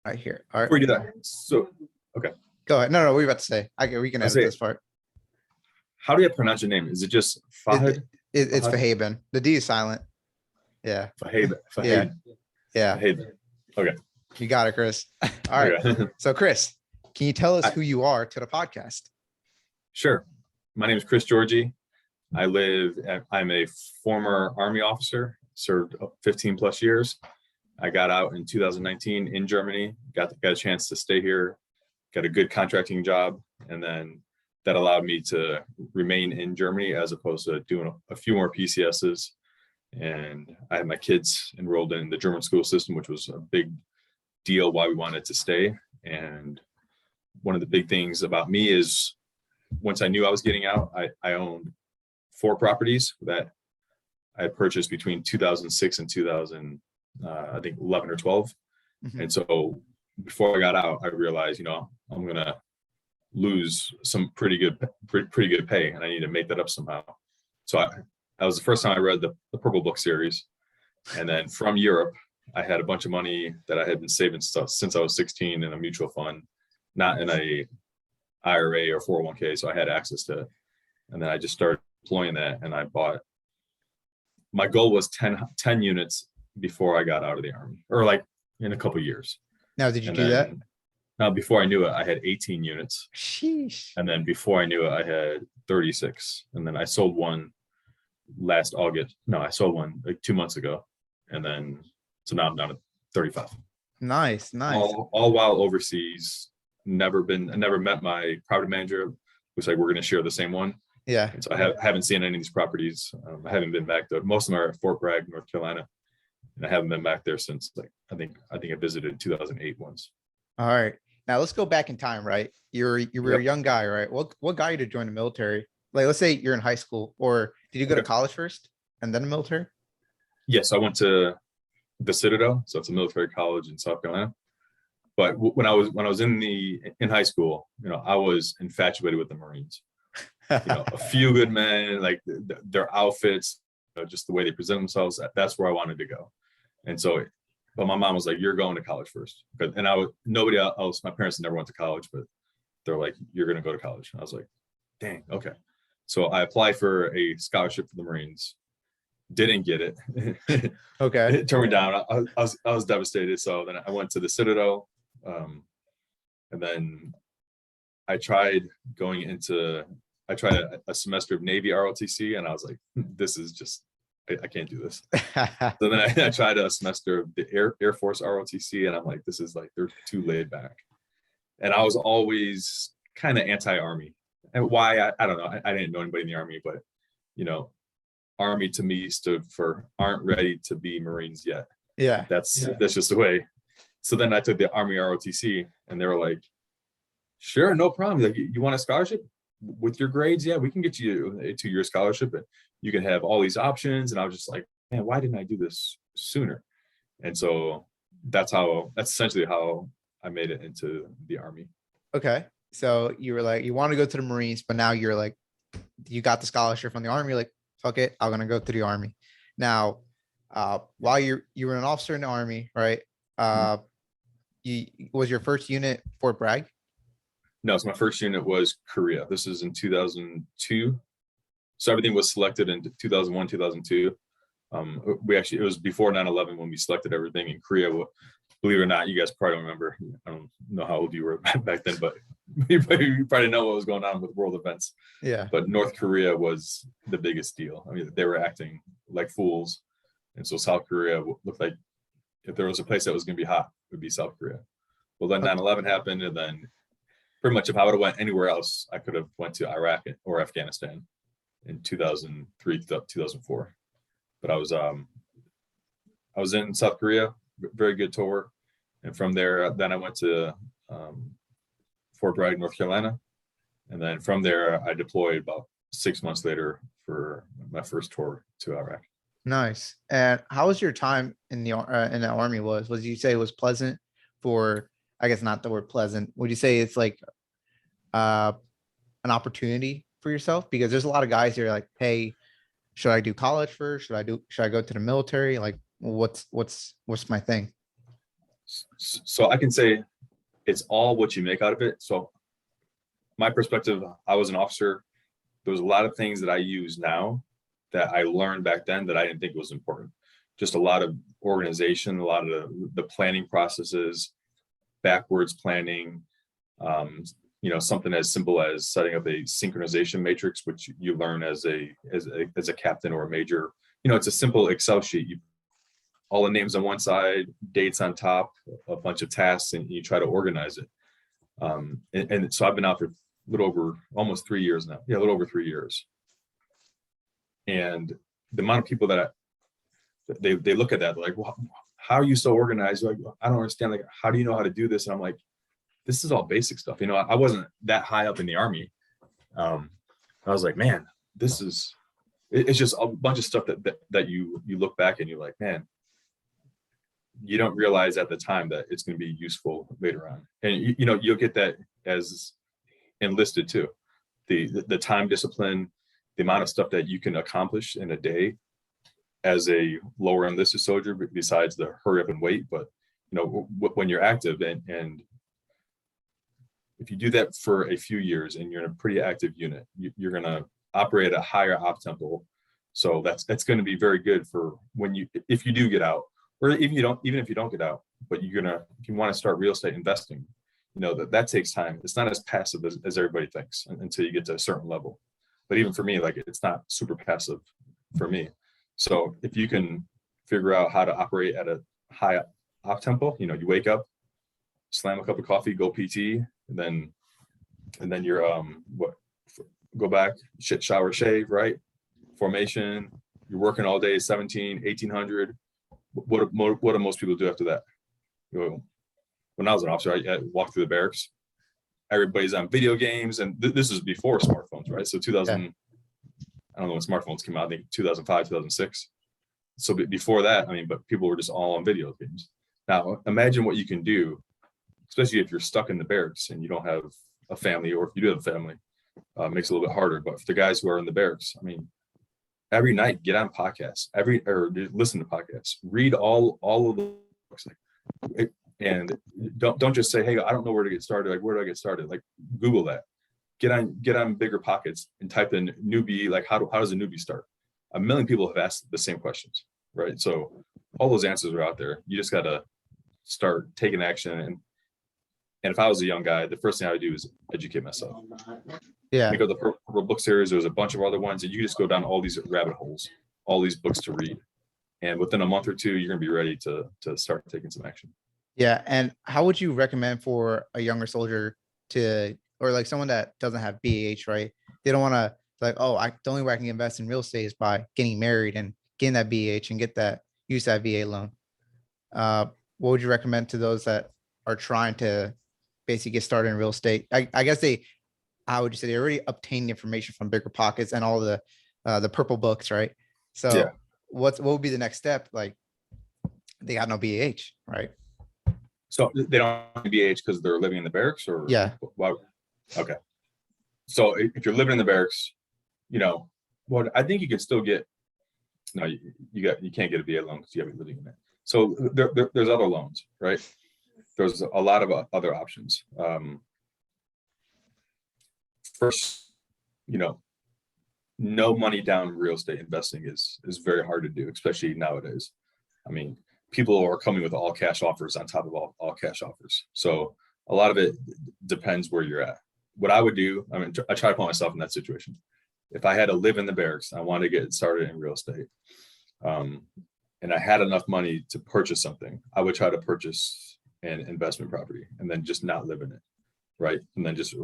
right here. All right. Before you do that, so okay. Go ahead. No, what were you about to say? We can edit this part. How do you pronounce your name? Is it just Fahad? It's Fahaben. The D is silent. Yeah. Fahad. Yeah. Fahad. Okay. You got it, Chris. All right. Okay. So Chris, can you tell us who you are to the podcast? Sure. My name is Chris Giorgi. I'm a former Army officer, served 15 plus years. I got out in 2019 in Germany, got a chance to stay here, got a good contracting job, and then that allowed me to remain in Germany as opposed to doing a few more PCSs. And I had my kids enrolled in the German school system, which was a big deal why we wanted to stay. And one of the big things about me is once I knew I was getting out, I owned 4 properties that I had purchased between 2006 and 2011 or 12. Mm-hmm. And so before I got out, I realized, I'm going to lose some pretty good pay, and I need to make that up somehow. So that was the first time I read the Purple Book series. And then from Europe, I had a bunch of money that I had been saving since I was 16 in a mutual fund, not in a IRA or 401k. So I had access to it. And then I just started deploying that, and I bought, my goal was 10 units before I got out of the Army, or like in a couple of years. Now, did you do that? Now, before I knew it, I had 18 units. Sheesh. And then before I knew it, I had 36. And then I sold one last August. No, I sold one like 2 months ago. And then, so now I'm down to 35. Nice. All while overseas. I never met my property manager. Looks like we're going to share the same one. Yeah. And so I haven't seen any of these properties. I haven't been back though. Most of them are at Fort Bragg, North Carolina. And I haven't been back there since I think I visited in 2008 once. All right. Now let's go back in time, right? You were a young guy, right? What got you to join the military? Like, let's say you're in high school, or did you go to college first and then the military? Yes, I went to the Citadel, so it's a military college in South Carolina. But when I was in high school, I was infatuated with the Marines. A few good men, like their outfits, just the way they present themselves. That's where I wanted to go. And so, but my mom was like, "You're going to college first." And nobody else, my parents never went to college, but they're like, "You're going to go to college." And I was like, "Dang, okay." So I applied for a scholarship for the Marines. Didn't get it. Okay. It turned me down. I was devastated. So then I went to the Citadel, and then I tried a semester of Navy ROTC, and I was like, "This is just, I can't do this." So then I tried a semester of the Air Force ROTC, and I'm like, "This is like, they're too laid back." And I was always kind of anti-Army. And why, I don't know. I didn't know anybody in the Army, but Army to me stood for aren't ready to be Marines yet. Yeah. That's just the way. So then I took the Army ROTC, and they were like, "Sure, no problem. Like, you want a scholarship with your grades? Yeah, we can get you a 2-year scholarship, and you can have all these options." And I was just like, "Man, why didn't I do this sooner?" And so that's essentially how I made it into the Army. Okay. So you were like, you want to go to the Marines, but now you're like, you got the scholarship from the Army. You're like, fuck it, I'm gonna go to the Army. Now, while you were an officer in the Army, right? Was your first unit Fort Bragg? No, so my first unit was Korea. This is in 2002. So everything was selected in 2001, 2002. It was before 9/11 when we selected everything in Korea. Believe it or not, you guys probably don't remember. I don't know how old you were back then, but you probably know what was going on with world events. Yeah. But North Korea was the biggest deal. I mean, they were acting like fools. And so South Korea looked like, if there was a place that was going to be hot, it would be South Korea. Well, then 9/11 happened, and then pretty much if I would have went anywhere else, I could have went to Iraq or Afghanistan in 2003 to 2004. But I was in South Korea, very good tour. And from there, then I went to Fort Bragg, North Carolina. And then from there, I deployed about 6 months later for my first tour to Iraq. Nice. And how was your time in the Army? Was you say it was pleasant for, I guess not the word pleasant. Would you say it's like an opportunity for yourself? Because there's a lot of guys here like, hey, should I do college first? Should I go to the military? Like, what's my thing? So I can say it's all what you make out of it. So my perspective, I was an officer. There was a lot of things that I use now that I learned back then that I didn't think was important. Just a lot of organization, a lot of the planning processes, backwards planning, something as simple as setting up a synchronization matrix, which you learn as a captain or a major. It's a simple Excel sheet. All the names on one side, dates on top, a bunch of tasks, and you try to organize it. And so I've been out for a little over almost 3 years now. Yeah, a little over 3 years. And the amount of people that they look at that, they're like, well, how are you so organized? Like, I don't understand. Like, how do you know how to do this? And I'm like, this is all basic stuff. I wasn't that high up in the Army. I was like, man, it's just a bunch of stuff that you look back and you're like, man, you don't realize at the time that it's going to be useful later on. And you'll get that as enlisted too. The time discipline, the amount of stuff that you can accomplish in a day as a lower enlisted soldier, besides the hurry up and wait. But when you're active and if you do that for a few years and you're in a pretty active unit, you're going to operate at a higher op tempo. So that's going to be very good for if you do get out, or even if you don't get out, but if you want to start real estate investing, that takes time. It's not as passive as everybody thinks until you get to a certain level. But even for me, like, it's not super passive for me. So if you can figure out how to operate at a high op tempo, you wake up, slam a cup of coffee, go PT, and then you're go back, shower, shave, right? Formation, you're working all day, 1800. What do most people do after that? When I was an officer, I walked through the barracks. Everybody's on video games, and this is before smartphones, right? So 2000, yeah. I don't know when smartphones came out. I think 2005, 2006. So before that, but people were just all on video games. Now imagine what you can do, especially if you're stuck in the barracks and you don't have a family, or if you do have a family, makes it a little bit harder. But for the guys who are in the barracks, every night get on podcasts, or listen to podcasts, read all of the books, and don't just say, hey, I don't know where to get started. Like, where do I get started? Like, Google that. Get on Bigger Pockets and type in newbie. Like, how does a newbie start? A million people have asked the same questions, right? So all those answers are out there. You just got to start taking action. And if I was a young guy, the first thing I would do is educate myself. Yeah. Pick up the Purple book series. There's a bunch of other ones, and you just go down all these rabbit holes, all these books to read. And within a month or two, you're going to be ready to start taking some action. Yeah. And how would you recommend for a younger soldier or like someone that doesn't have BH, right? They don't want to the only way I can invest in real estate is by getting married and getting that BH and use that VA loan. What would you recommend to those that are trying to basically get started in real estate? I guess how would you say they already obtained information from Bigger Pockets and all the purple books, right? So yeah. What would be the next step? Like, they got no BH, right? So they don't have BH because they're living in the barracks, or yeah. Why? Okay. So if you're living in the barracks, I think you can still get. No, you can't get a VA loan because you haven't been living in it. So there's other loans, right? There's a lot of other options. First, no money down real estate investing is very hard to do, especially nowadays. People are coming with all cash offers on top of all cash offers. So a lot of it depends where you're at. What I would do, I try to put myself in that situation. If I had to live in the barracks, I wanted to get started in real estate, and I had enough money to purchase something, I would try to purchase an investment property and then just not live in it, right? And then just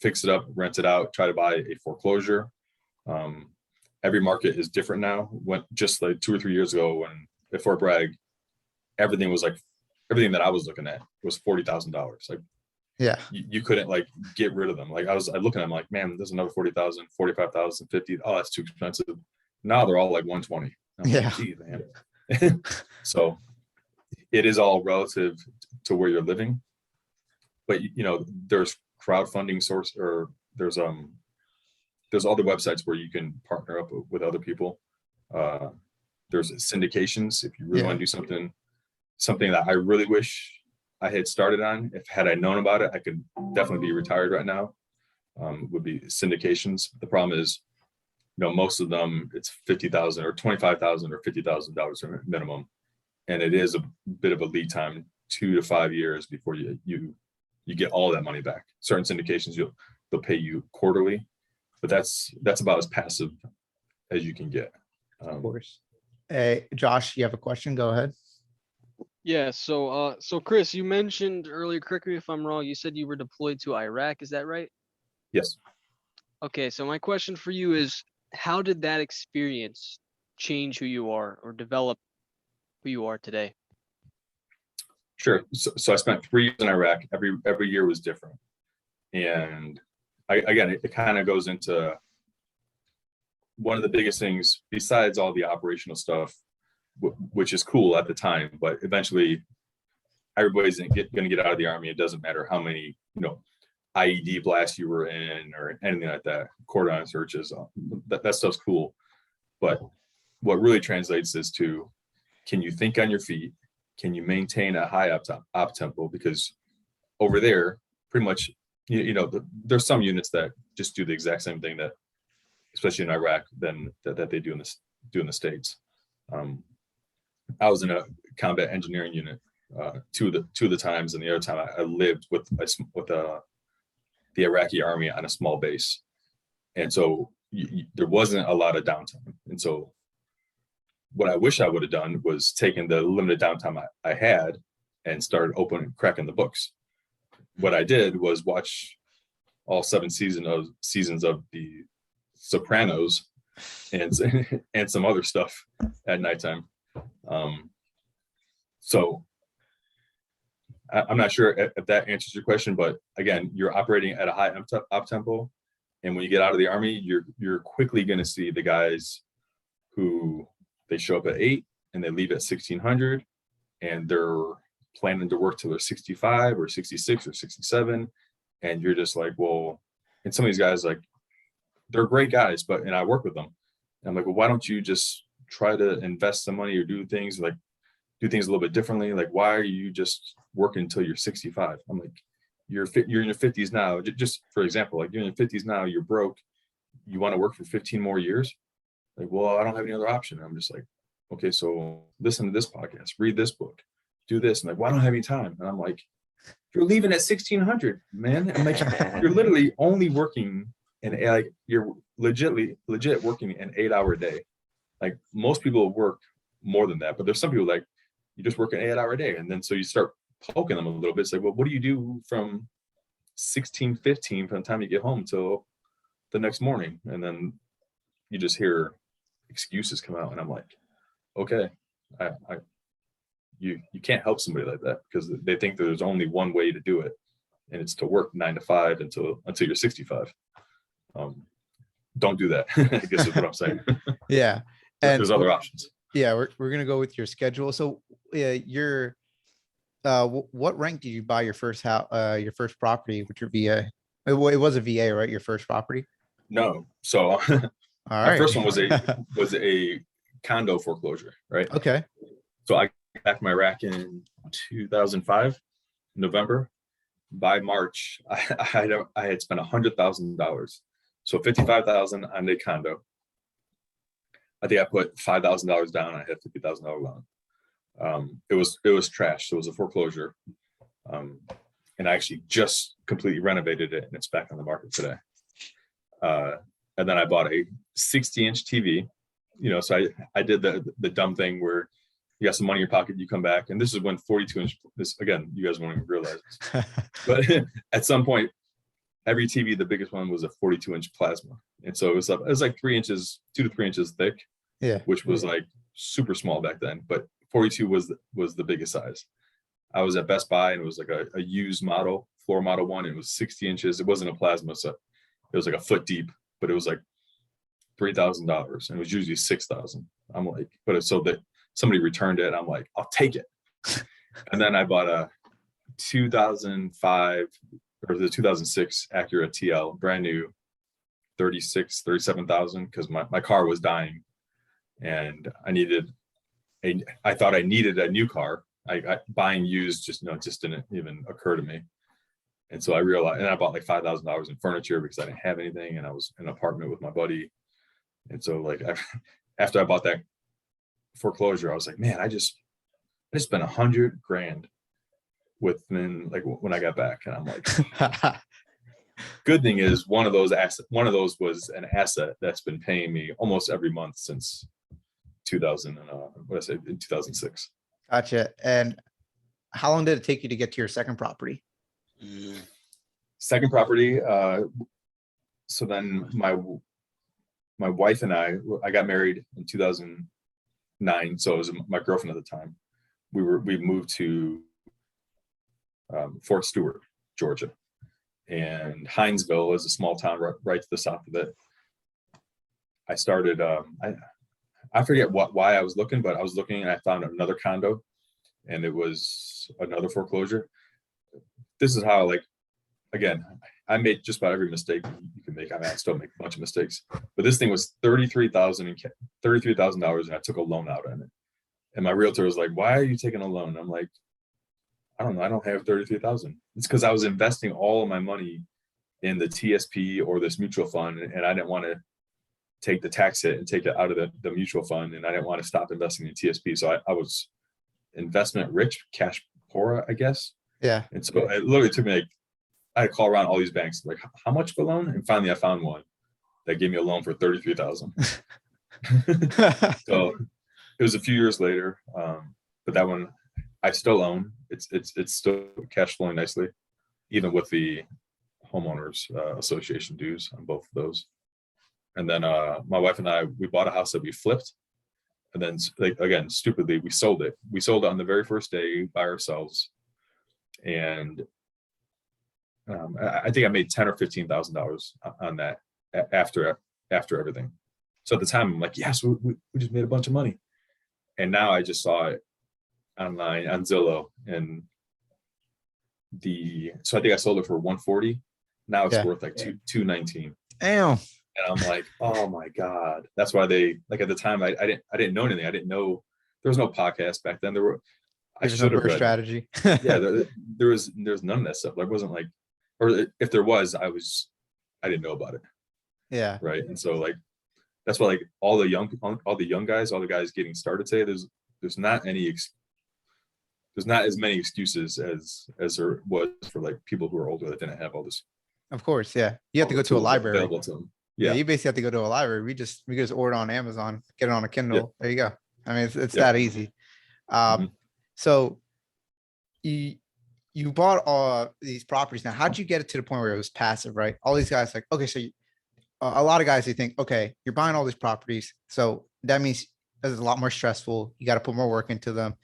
fix it up, rent it out, try to buy a foreclosure. Every market is different now. Just like 2 or 3 years ago, when at Fort Bragg, everything that I was looking at was $40,000. Like, yeah, you couldn't get rid of them. Like, I looking at them like, man, there's another 40,000, 45,000, 50. Oh, that's too expensive. Now they're all like 120. Yeah. Like, gee, man. So it is all relative to where you're living, but there's crowdfunding source, or there's other websites where you can partner up with other people. There's syndications if you really want to do something that I really wish I had started on. If had I known about it, I could definitely be retired right now. Would be syndications. The problem is, most of them it's 50,000 or 25,000 or $50,000 minimum, and it is a bit of a lead time, 2 to 5 years before you get all that money back. Certain syndications they'll pay you quarterly, but that's about as passive as you can get. Of course. Hey, Josh, you have a question? Go ahead. Yeah, so Chris, you mentioned earlier, correct me if I'm wrong, you said you were deployed to Iraq, is that right? Yes. Okay, so my question for you is, how did that experience change who you are or develop who you are today? Sure. So I spent 3 years in Iraq. Every year was different, and it kind of goes into one of the biggest things besides all the operational stuff, which is cool at the time, but eventually everybody's going to get out of the Army. It doesn't matter how many IED blasts you were in or anything like that, cordon searches, that stuff's cool. But what really translates is to, can you think on your feet? Can you maintain a high op tempo? Because over there, pretty much, there's some units that just do the exact same thing that, especially in Iraq, that they do in the States. I was in a combat engineering unit two of the times, and the other time I lived with the Iraqi army on a small base, and so there wasn't a lot of downtime. And so what I wish I would have done was taken the limited downtime I had and started cracking the books. What I did was watch all 7 seasons of The Sopranos and some other stuff at nighttime. So I'm not sure if that answers your question, but again, you're operating at a high op tempo, and when you get out of the Army, you're quickly going to see the guys who they show up at 8 and they leave at 1600, and they're planning to work till they're 65 or 66 or 67, and you're just like, well, and some of these guys, like, they're great guys, and I work with them, and I'm like, well, why don't you just try to invest some money or do things a little bit differently? Like, why are you just working until you're 65? I'm like, you're in your 50s now. Just for example, like, you're in your 50s now, you're broke, you want to work for 15 more years? Like, well, I don't have any other option. And I'm just like, okay, so listen to this podcast, read this book, do this. And like, well, I don't have any time. And I'm like, you're leaving at 1600, man. I'm like, you're literally only working you're legit working an 8-hour day. Like, most people work more than that, but there's some people like, you just work an 8-hour day. And then so you start poking them a little bit. It's like, well, what do you do from 16:15 from the time you get home till the next morning? And then you just hear excuses come out, and I'm like, okay, you can't help somebody like that, because they think that there's only one way to do it, and it's to work 9 to 5 until you're 65. Don't do that. I guess is what I'm saying. Yeah. And there's other options. Yeah, we're gonna go with your schedule. So your what rank did you buy your first your first property with your VA? It was a VA, right? Your first property? No. So All my right. first one was a condo foreclosure, right? Okay. So I got back from Iraq in 2005, November. By March, I had spent $100,000. So 55,000 on the condo. I think I put $5,000 down. I had $50,000 loan. It was trash. So it was a foreclosure. And I actually just completely renovated it, and it's back on the market today. And then I bought a 60-inch TV. So I did the dumb thing where you got some money in your pocket, you come back, and this is when 42-inch. This, again, you guys won't even realize this, but at some point, every TV, the biggest one was a 42-inch plasma, and so it was like 3 inches, 2 to 3 inches thick. Yeah, which was like super small back then, but 42 was the biggest size. I was at Best Buy, and it was like a used model, floor model one. It was 60 inches. It wasn't a plasma, so it was like a foot deep, but it was like $3,000, and it was usually $6,000. I'm like, but it's so that somebody returned it. I'm like, I'll take it. And then I bought a 2005 or the 2006 Acura TL, brand new, 37,000, because my car was dying, and I thought I needed a new car, buying used just didn't even occur to me. And so I realized, and I bought like $5,000 in furniture because I didn't have anything, and I was in an apartment with my buddy. And so like after I bought that foreclosure, I was like, man, I just spent $100,000 within like when I got back, and I'm like, good thing is one of those was an asset that's been paying me almost every month since 2006. Gotcha. And how long did it take you to get to your second property? Second property. So then my wife and I got married in 2009. So it was my girlfriend at the time. We moved to Fort Stewart, Georgia, and Hinesville is a small town right to the south of it. I started. I forget why I was looking, but I was looking and I found another condo, and it was another foreclosure. This is how, like, again, I made just about every mistake you can make. I mean, I still make a bunch of mistakes, but this thing was $33,000, and I took a loan out on it. And my realtor was like, "Why are you taking a loan?" I'm like, "I don't know. I don't have 33,000. It's because I was investing all of my money in the TSP or this mutual fund, and I didn't want to take the tax hit and take it out of the mutual fund, and I didn't want to stop investing in TSP. So I was investment rich, cash poor, I guess." Yeah. And so it literally took me like, I had to call around all these banks, like, how much for a loan? And finally I found one that gave me a loan for 33,000. So it was a few years later, but that one I still own. It's still cash flowing nicely, even with the homeowners association dues on both of those. And then my wife and I, we bought a house that we flipped, and then, like, again, stupidly, we sold it. We sold it on the very first day by ourselves, and I think I made $10,000 or $15,000 on that after everything. So at the time, I'm like, yes, we just made a bunch of money. And now I just saw it online on Zillow, and so I think I sold it for $140. Now it's worth like $219. Damn. And I'm like, oh my God. That's why they, like, at the time I didn't know anything. I didn't know there was no podcast back then. I should have read strategy. Yeah, there was none of that stuff. There wasn't like, or if there was, I didn't know about it. Yeah. Right. And so like that's why, like, all the young guys, all the guys getting started today, there's not as many excuses as there was for like people who are older that didn't have all this. Of course, yeah. You have to go to a library. Available to them. Yeah, you basically have to go to a library. We just order on Amazon, get it on a Kindle. Yeah. There you go. I mean, it's that easy. So you bought all these properties. Now, how'd you get it to the point where it was passive, right? All these guys, like, okay, so a lot of guys, they think, okay, you're buying all these properties, so that means it's a lot more stressful. You got to put more work into them.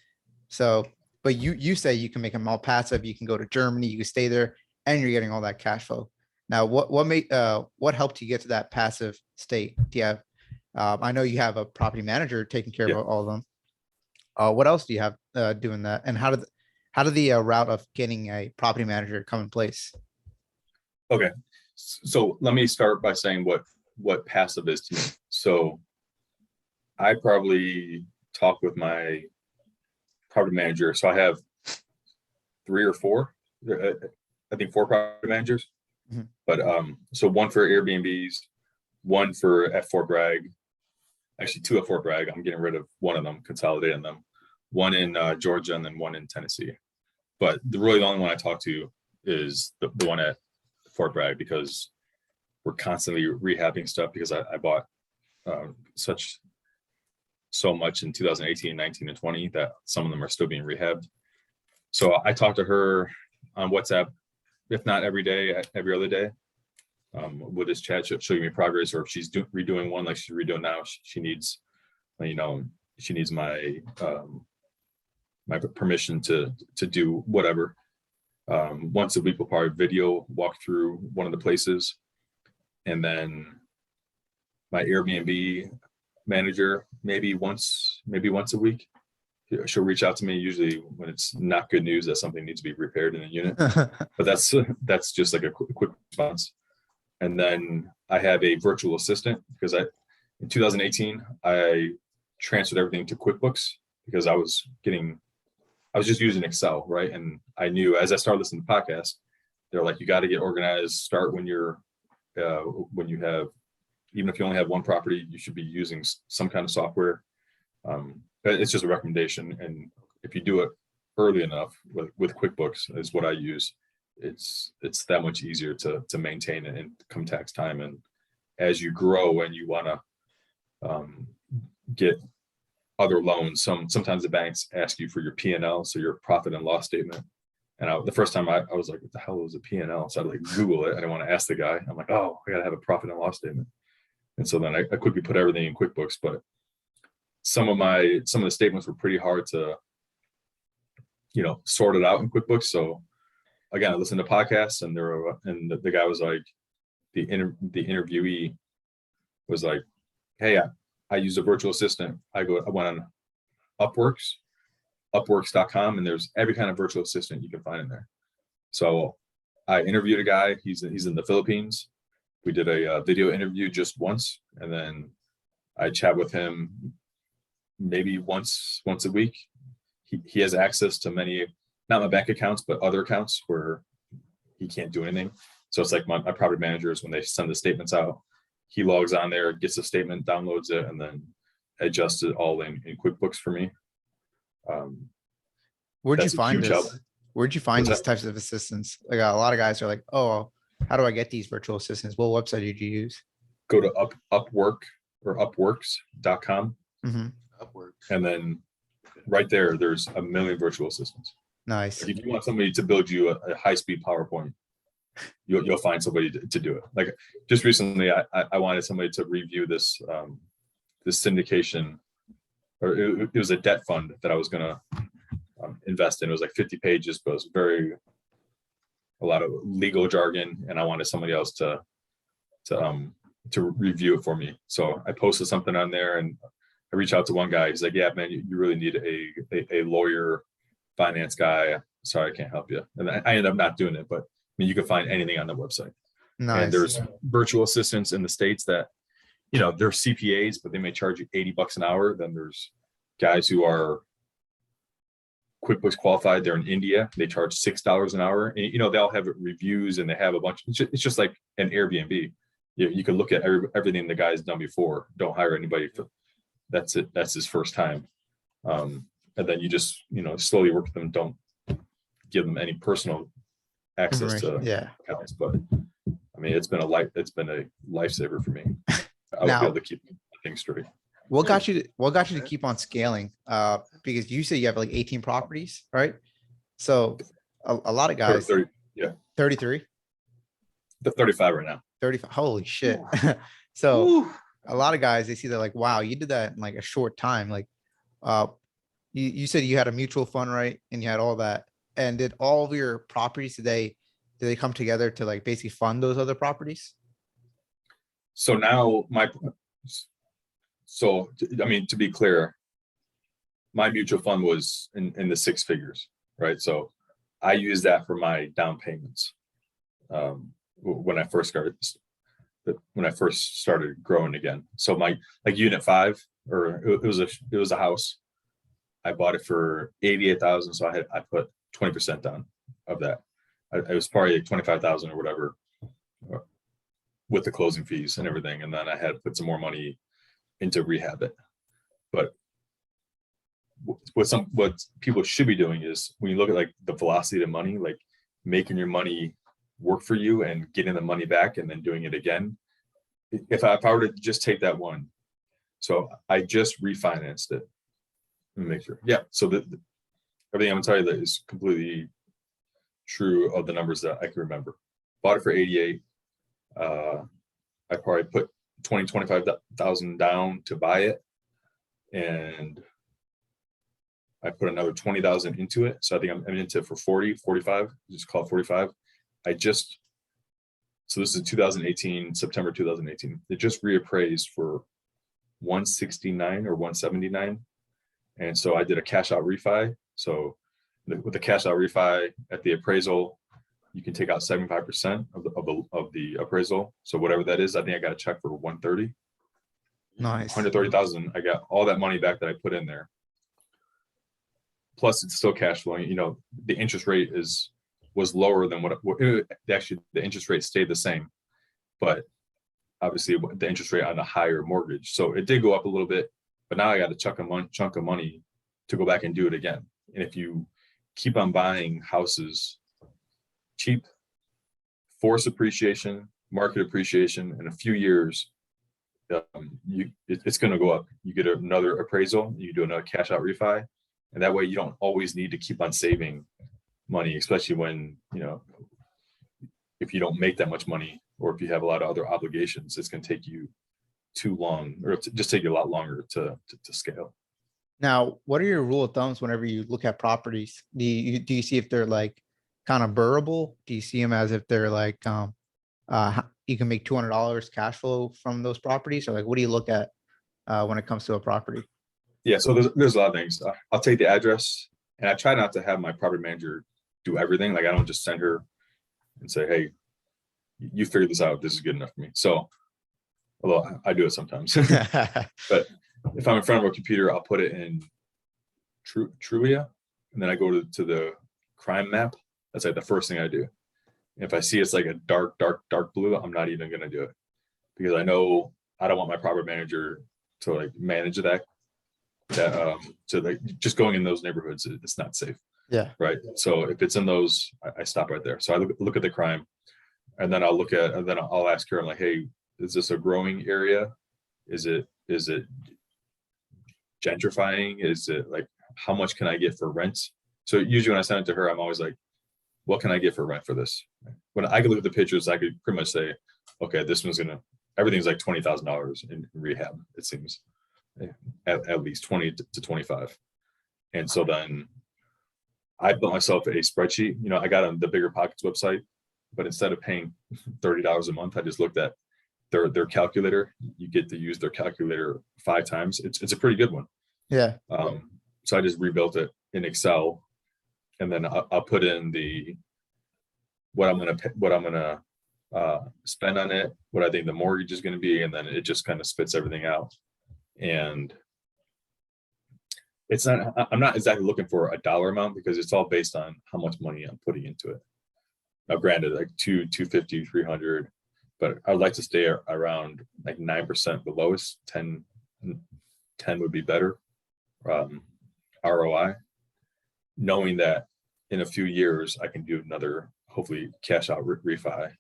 So, but you say you can make them all passive. You can go to Germany, you can stay there, and you're getting all that cash flow. Now, what helped you get to that passive state? Do you have, I know you have a property manager taking care of all of them. What else do you have doing that? And how did the route of getting a property manager come in place? Okay, so let me start by saying what passive is to me. So I probably talk with my property manager. So I have 3 or 4, I think 4 property managers. Mm-hmm. But so one for Airbnbs, one at Fort Bragg, actually 2 at Fort Bragg. I'm getting rid of one of them, consolidating them. One in Georgia, and then one in Tennessee. But the only one I talk to is the one at Fort Bragg, because we're constantly rehabbing stuff, because I bought so much in 2018, 19, and 20 that some of them are still being rehabbed. So I talk to her on WhatsApp, if not every day, every other day. We'll just chat. She'll give me progress, or if she's redoing one like she's redoing now, she needs, she needs my my permission to do whatever. Once a week, we'll probably video walk through one of the places, and then my Airbnb manager maybe once a week. She'll reach out to me, usually when it's not good news that something needs to be repaired in a unit. But that's just like a quick response. And then I have a virtual assistant, because in 2018 I transferred everything to QuickBooks, because I was getting I was just using Excel, right? And I knew as I started listening to podcasts, they're like, you got to get organized. Start when you have, even if you only have one property, you should be using some kind of software. But it's just a recommendation. And if you do it early enough with QuickBooks is what I use, it's that much easier to maintain it in income tax time. And as you grow and you want to get other loans, sometimes the banks ask you for your P&L, so your profit and loss statement. And the first time I was like, what the hell is a P&L? So I like Google it. I didn't want to ask the guy. I'm like, oh, I gotta have a profit and loss statement. And so then I quickly put everything in QuickBooks, but some of the statements were pretty hard to, sort it out in QuickBooks. So again, I listened to podcasts, and the guy was like, the interviewee was like, hey, I use a virtual assistant. I went on upworks.com, and there's every kind of virtual assistant you can find in there. So I interviewed a guy, he's in the Philippines. We did a video interview just once, and then I chat with him maybe once a week. He has access to many, not my bank accounts, but other accounts where he can't do anything. So it's like my property managers, when they send the statements out, he logs on there, gets the statement, downloads it, and then adjusts it all in QuickBooks for me. Where'd you find help. this? Where'd you find these types of assistants? Like a lot of guys are like, oh, how do I get these virtual assistants? What website did you use? Go to Upwork or upworks.com. Mm-hmm. Upwork. And then right there's a million virtual assistants. Nice. Like if you want somebody to build you a high-speed PowerPoint, you'll find somebody to do it. Like just recently, I wanted somebody to review this syndication, or it was a debt fund that I was going to invest in. It was like 50 pages, but it was a lot of legal jargon, and I wanted somebody else to review it for me. So I posted something on there, and I reached out to one guy. He's like, yeah, man, you really need a lawyer, finance guy. Sorry, I can't help you. And I ended up not doing it, but I mean, you can find anything on the website. Nice. And there's virtual assistants in the States that, they're CPAs, but they may charge you $80 an hour. Then there's guys who are QuickBooks qualified. They're in India. They charge $6 an hour. And, they all have reviews, and they have a bunch. It's just like an Airbnb. You can look at everything the guy's done before. Don't hire anybody for that's it. That's his first time. And then you just, slowly work with them. Don't give them any personal access to accounts. But I mean, it's been a lifesaver for me. I was able to keep things straight. What got you to keep on scaling? Because you say you have like 18 properties, right? So a lot of guys, 30, yeah, 33, 35 right now. 35. Holy shit. So Ooh. A lot of guys, they see that like, wow, you did that in like a short time. Like, you said you had a mutual fund, right? And you had all that. And did all of your properties did they come together to like basically fund those other properties? So now to be clear, my mutual fund was in the six figures, right? So I used that for my down payments when I first started growing again. So my unit 5, or it was a house. I bought it for $88,000. So I put 20% down of that. It was probably like $25,000 or whatever with the closing fees and everything. And then I had to put some more money into rehab it. But what people should be doing is, when you look at like the velocity of money, like making your money work for you and getting the money back and then doing it again. If I were to just take that one, so I just refinanced it. Let me make sure. Yeah. So everything I'm gonna tell you that is completely true of the numbers that I can remember. Bought it for 88. I probably put 25,000 down to buy it, and I put another 20,000 into it. So I think I'm into it for 45, just call it 45. So this is 2018, September 2018. It just reappraised for 169 or 179. And so I did a cash out refi. So with the cash out refi at the appraisal, you can take out 75% of the appraisal. So whatever that is, I think I got a check for 130. Nice. 130,000. I got all that money back that I put in there. plus it's still cash flowing. The interest rate was lower than actually the interest rate stayed the same, but obviously the interest rate on a higher mortgage. So it did go up a little bit, but now I got a chunk of money to go back and do it again. And if you keep on buying houses cheap, force appreciation, market appreciation, in a few years, it's going to go up. You get another appraisal, you do another cash out refi, and that way you don't always need to keep on saving money, especially when, if you don't make that much money, or if you have a lot of other obligations, it's going to take you too long, or just take you a lot longer to scale. Now, what are your rule of thumbs whenever you look at properties? Do you see if they're like kind of burrable? Do you see them as if they're like you can make $200 cash flow from those properties, or like what do you look at when it comes to a property? Yeah, so there's a lot of things. I'll take the address, and I try not to have my property manager do everything. Like I don't just send her and say, "Hey, you figure this out. This is good enough for me." So, although I do it sometimes, but if I'm in front of a computer, I'll put it in Trulia, and then I go to the crime map. That's like the first thing I do. If I see it's like a dark blue, I'm not even going to do it, because I know I don't want my property manager to like manage that so like just going in those neighborhoods, it's not safe. Yeah. Right. So if it's in those, I stop right there. So I look at the crime, and then I'll ask her, I'm like, "Hey, is this a growing area? Is it gentrifying? Is it like, how much can I get for rent?" So usually when I send it to her, I'm always like, "What can I get for rent for this?" When I could look at the pictures, I could pretty much say, "Okay, this one's everything's like $20,000 in rehab." It seems at least 20 to 25. And so then I built myself a spreadsheet. I got on the Bigger Pockets website, but instead of paying $30 a month, I just looked at their calculator. You get to use their calculator 5 times. It's a pretty good one. Yeah. So I just rebuilt it in Excel, and then I'll put in what I'm gonna spend on it, what I think the mortgage is going to be, and then it just kind of spits everything out. And I'm not exactly looking for a dollar amount, because it's all based on how much money I'm putting into it. Now, granted, like 250, 300, but I'd like to stay around like 9%, the lowest. 10 would be better ROI, knowing that in a few years I can do another, hopefully, cash out refi,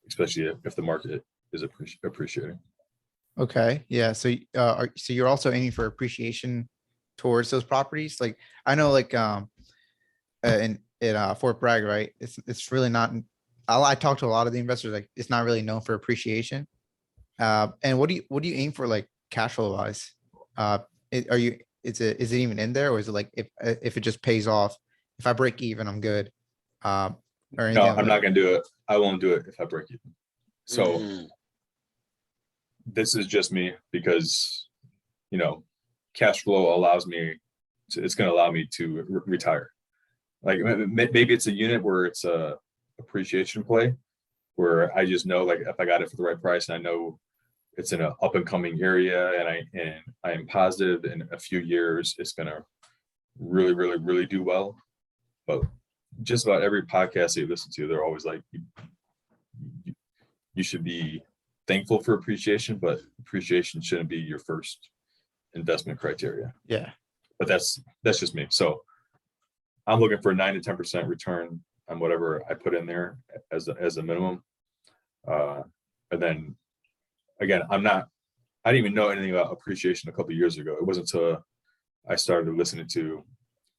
especially if the market is appreciating. Okay. Yeah. So so you're also aiming for appreciation towards those properties. Like I know, like in Fort Bragg, right? It's really not. I talk to a lot of the investors. Like it's not really known for appreciation. And what do you aim for, like cash flow wise? Is it even in there, or is it like if it just pays off, if I break even, I'm good? Or anything? No, I'm not gonna do it. I won't do it if I break even. So this is just me, because cash flow allows me it's going to allow me to retire. Like maybe it's a unit where it's a appreciation play, where I just know, like, if I got it for the right price, and I know it's in an up and coming area, and I am positive in a few years it's going to really do well. But just about every podcast you listen to, they're always like, you should be thankful for appreciation, but appreciation shouldn't be your first investment criteria. Yeah. But that's just me. So I'm looking for a 9 to 10% return on whatever I put in there as a minimum. And then again, I didn't even know anything about appreciation a couple of years ago. It wasn't until I started listening to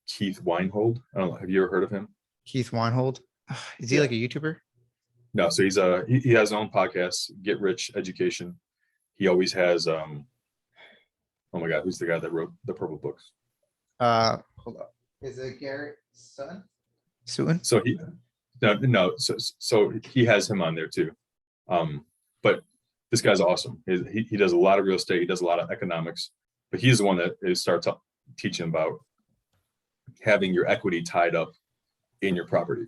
Keith Weinhold. I don't know. Have you ever heard of him? Keith Weinhold. Is he like a YouTuber? No. So he has his own podcast, Get Rich Education. He always has, oh my God, who's the guy that wrote the Purple Books? Hold up. Is it Garrett Sutton? So so he has him on there too. But this guy's awesome. He does a lot of real estate. He does a lot of economics, but he's the one that starts teaching about having your equity tied up in your property.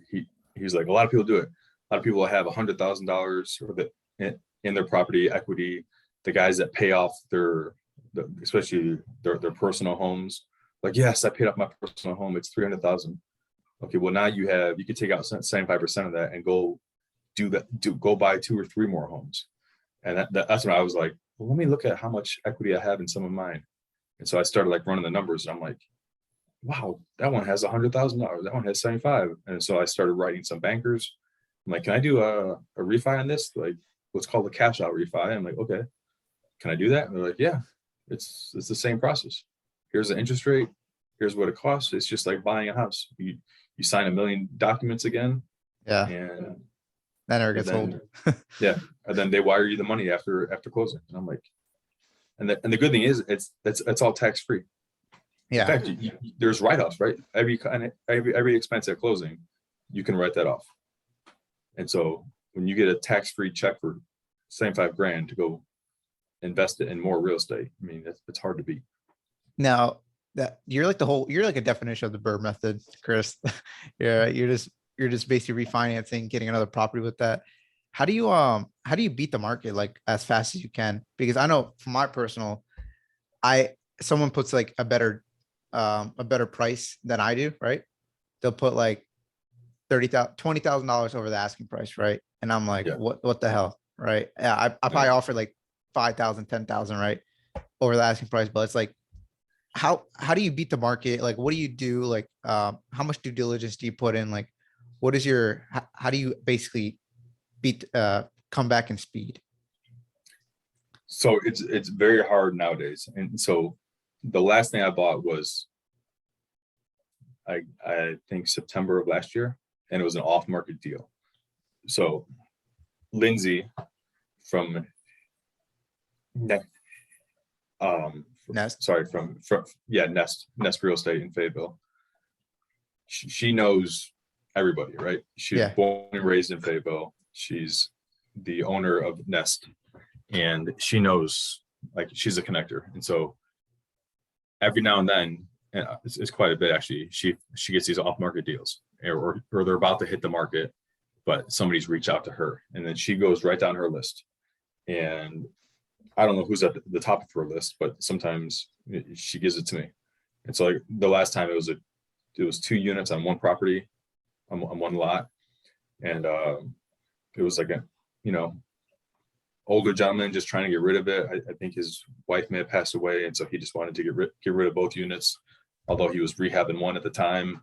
He's like, a lot of people do it. A lot of people have $100,000 in their property equity. The guys that pay off especially their personal homes Like, yes, I paid off my personal home. It's 300,000. Okay, well now you could take out 75% of that and go go buy 2 or 3 more homes. And that's when I was like, well, let me look at how much equity I have in some of mine. And so I started like running the numbers, and I'm like, wow, that one has $100,000. That one has 75. And so I started writing some bankers. I'm like, can I do a refi on this? Like what's called a cash out refi. I'm like, okay, can I do that? And they're like, yeah, it's the same process. Here's the interest rate. Here's what it costs. It's just like buying a house. You sign 1 million documents again, Yeah. and That never gets then, old. yeah, and then they wire you the money after closing. And I'm like, and the good thing is it's all tax free. Yeah. In fact, there's write-offs, right? Every expense at closing, you can write that off. And so when you get a tax-free check for 75 grand to go invest it in more real estate, I mean, it's hard to beat. Now that you're like a definition of the Burr method, Chris. Yeah, you're just basically refinancing, getting another property with that. How do you beat the market like as fast as you can? Because I know from my personal, someone puts like a better price than I do, right? They'll put like $20,000 over the asking price, right? And I'm like, Yeah. what the hell, right? Yeah, I probably offer like 5,000, 10,000, right, over the asking price, but it's like, how do you beat the market? Like, what do you do? Like, how much due diligence do you put in? Like, what is how do you basically come back in speed? So it's very hard nowadays. And so the last thing I bought was I think September of last year, and it was an off-market deal. So Lindsay from Nest. sorry, from Nest Real Estate in Fayetteville. She knows everybody, right? She's born and raised in Fayetteville. She's the owner of Nest, and she knows, like, she's a connector. And so every now and then, and it's quite a bit actually, she gets these off-market deals, or they're about to hit the market, but somebody's reached out to her, and then she goes right down her list. And I don't know who's at the top of her list, but sometimes she gives it to me. And so like the last time it was 2 units on one property, on one lot. And it was like a, older gentleman just trying to get rid of it. I think his wife may have passed away. And so he just wanted to get rid of both units, although he was rehabbing one at the time.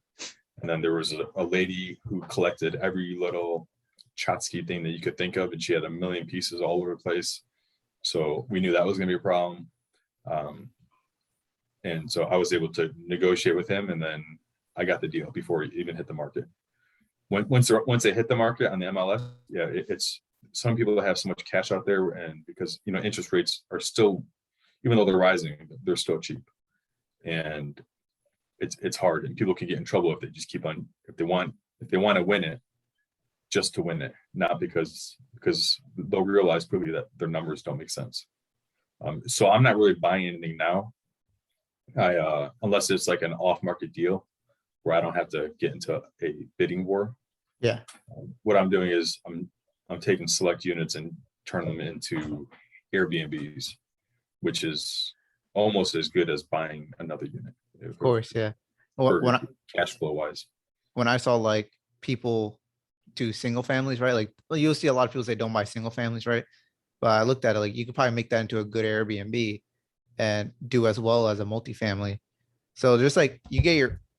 And then there was a lady who collected every little tchotchke thing that you could think of. And she had 1 million pieces all over the place. So we knew that was going to be a problem. And so I was able to negotiate with him, and then I got the deal before it even hit the market. Once they hit the market on the MLS, yeah, it's some people that have so much cash out there, and because interest rates are still, even though they're rising, they're still cheap, and it's hard, and people can get in trouble if they just keep on, if they want to win it, just to win it, not because they'll realize quickly that their numbers don't make sense. So I'm not really buying anything now, unless it's like an off-market deal where I don't have to get into a bidding war. Yeah. What I'm doing is I'm taking select units and turn them into Airbnbs, which is almost as good as buying another unit. Of course, yeah. Well, cash flow wise. When I saw like people do single families, right? Like, well, you'll see a lot of people say don't buy single families, right? But I looked at it, like, you could probably make that into a good Airbnb and do as well as a multifamily. So just like you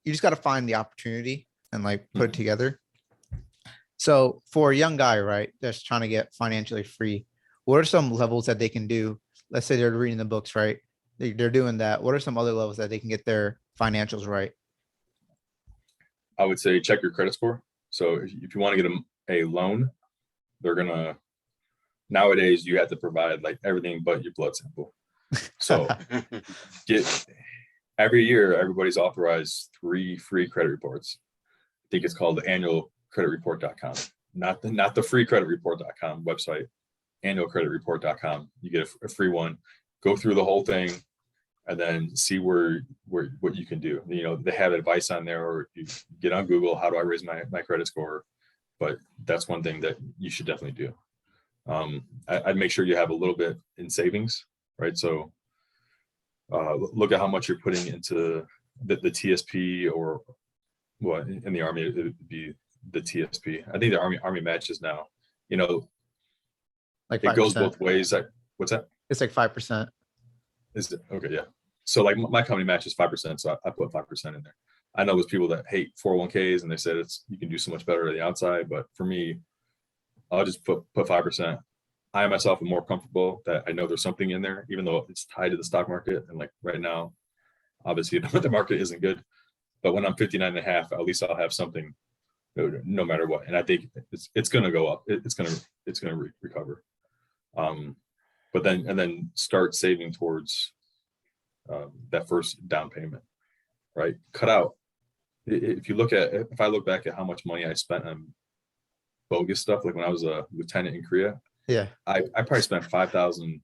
just got to find the opportunity and like put it together. So for a young guy, right, that's trying to get financially free, what are some levels that they can do? Let's say they're reading the books, right? They're doing that. What are some other levels that they can get their financials right? I would say check your credit score. So if you want to get a loan, nowadays you have to provide like everything but your blood sample. So every year, everybody's authorized 3 free credit reports. I think it's called the annualcreditreport.com, not the freecreditreport.com website, annualcreditreport.com. You get a free one, go through the whole thing, and then see what you can do. They have advice on there, or you get on Google, how do I raise my credit score? But that's one thing that you should definitely do. I'd make sure you have a little bit in savings, right? So look at how much you're putting into the TSP, or what in the Army, it would be the TSP. I think the Army matches now, you know, Like it goes 5%. both ways. Like, what's that? It's like 5%. Is it? Okay, yeah. So like my company matches 5%, so I put 5% in there. I know there's people that hate 401ks and they said you can do so much better on the outside, but for me, I'll just put 5%. I myself am more comfortable that I know there's something in there, even though it's tied to the stock market. And like right now, obviously the market isn't good, but when I'm 59 and a half, at least I'll have something no matter what. And I think it's going to go up. It's going to recover. But then start saving towards that first down payment, right? Cut out. If I look back at how much money I spent on bogus stuff, like when I was a lieutenant in Korea, Yeah. I probably spent 5,000.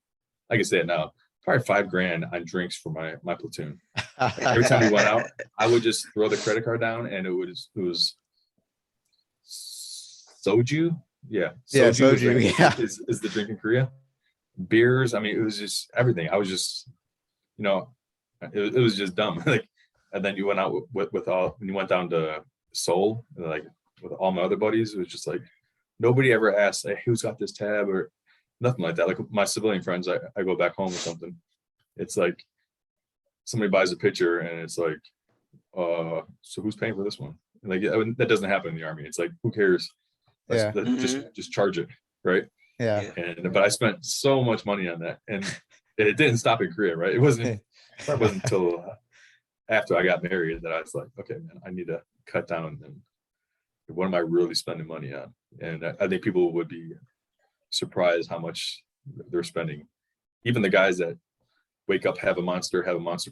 I can say it now, probably $5,000 on drinks for my platoon. Every time we went out, I would just throw the credit card down, and it was soju. Yeah, soju. Is the drink in Korea. Beers. I mean, it was just everything. I was just, it was just dumb. Like, and then you went out with all, when you went down to Seoul, like with all my other buddies, it was just like nobody ever asked, hey, who's got this tab or nothing like that. Like my civilian friends, I go back home with something. It's like somebody buys a picture and it's like, so who's paying for this one? And like that doesn't happen in the Army. It's like, who cares? Just charge it, right? Yeah. But I spent so much money on that, and it didn't stop in Korea, right? It wasn't until after I got married that I was like, okay, man, I need to cut down. And what am I really spending money on? And I think people would be surprised how much they're spending. Even the guys that wake up, have a monster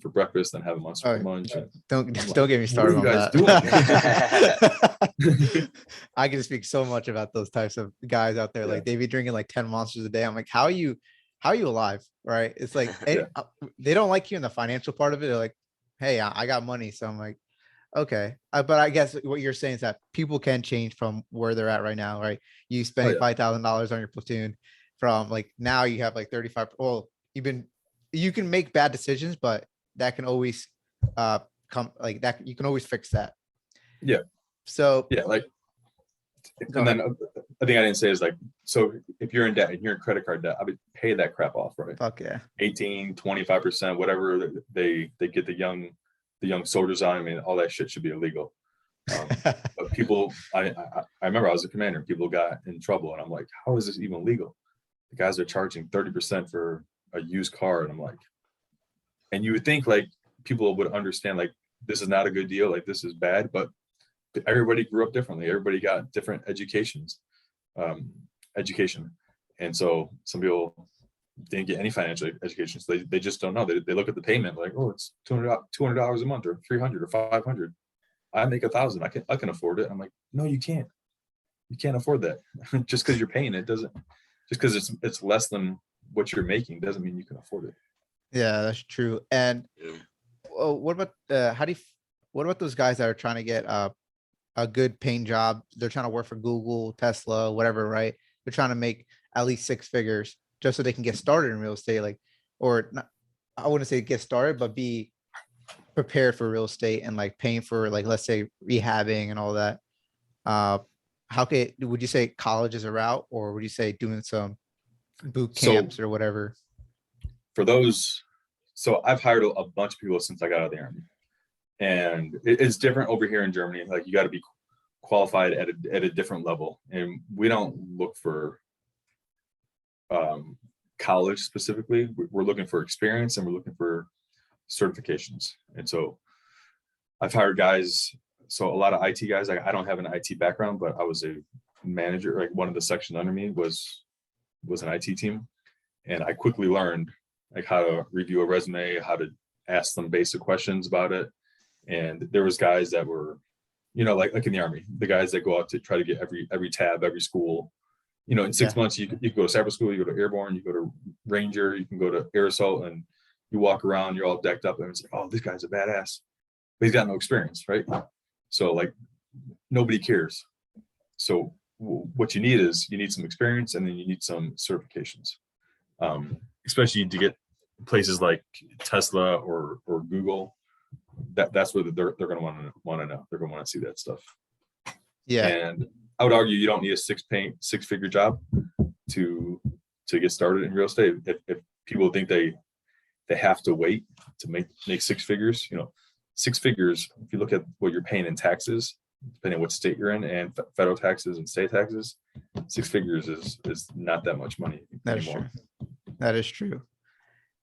for breakfast, then have a monster for lunch. Don't get me started on that. I can speak so much about those types of guys out there. Yeah. Like they be drinking like 10 monsters a day. I'm like, how are you alive? Right. It's like, they don't like you in the financial part of it. They're like, hey, I got money. So I'm like, okay. But I guess what you're saying is that people can change from where they're at right now, right? You spending $5,000 on your platoon from like, now you have like 35. Well, you can make bad decisions, but that can always come like that. You can always fix that. Yeah. So yeah, like, and then I think I didn't say is like, so if you're in debt and you're in credit card debt, I would pay that crap off, right? Fuck yeah. 18, 25%, whatever they get the young soldiers on. I mean, all that shit should be illegal. But people, I remember I was a commander, people got in trouble, and I'm like, how is this even legal? The guys are charging 30% for a used car, and I'm like, and you would think like people would understand like this is not a good deal, like this is bad, but everybody grew up differently. Everybody got different education, and so some people didn't get any financial education, so they just don't know. They look at the payment like, oh, it's $200 a month or $300 or $500. I make $1,000. I can afford it. I'm like, no, you can't. You can't afford that. Just because you're paying it doesn't. Just because it's less than what you're making doesn't mean you can afford it. Yeah, that's true. And what about what about those guys that are trying to get a good paying job? They're trying to work for Google, Tesla, whatever, right? They're trying to make at least 6 figures just so they can get started in real estate, like, or not, I wouldn't say get started, but be prepared for real estate and like paying for like, let's say rehabbing and all that. Would you say college is a route, or would you say doing some boot camps or whatever? For those, so I've hired a bunch of people since I got out of the Army, and it's different over here in Germany. Like you got to be qualified at a different level, and we don't look for college specifically. We're looking for experience, and we're looking for certifications. And so I've hired guys. So a lot of IT guys. I don't have an IT background, but I was a manager. Like one of the sections under me was an IT team, and I quickly learned like how to review a resume, how to ask them basic questions about it. And there was guys that were, like in the Army, the guys that go out to try to get every tab, every school. In 6 months, you can go to cyber school, you go to airborne, you go to Ranger, you can go to air assault, and you walk around, you're all decked up, and it's like, oh, this guy's a badass, but he's got no experience, right? So like nobody cares. So what you need is some experience, and then you need some certifications, especially to get places like Tesla or Google. that's what they're going to want to know. They're going to want to see that stuff. Yeah. And I would argue you don't need a six-figure job to get started in real estate. If people think they have to wait to make six figures, six figures, if you look at what you're paying in taxes, depending on what state you're in, and federal taxes and state taxes, six figures is not that much money That is anymore. true. That is true.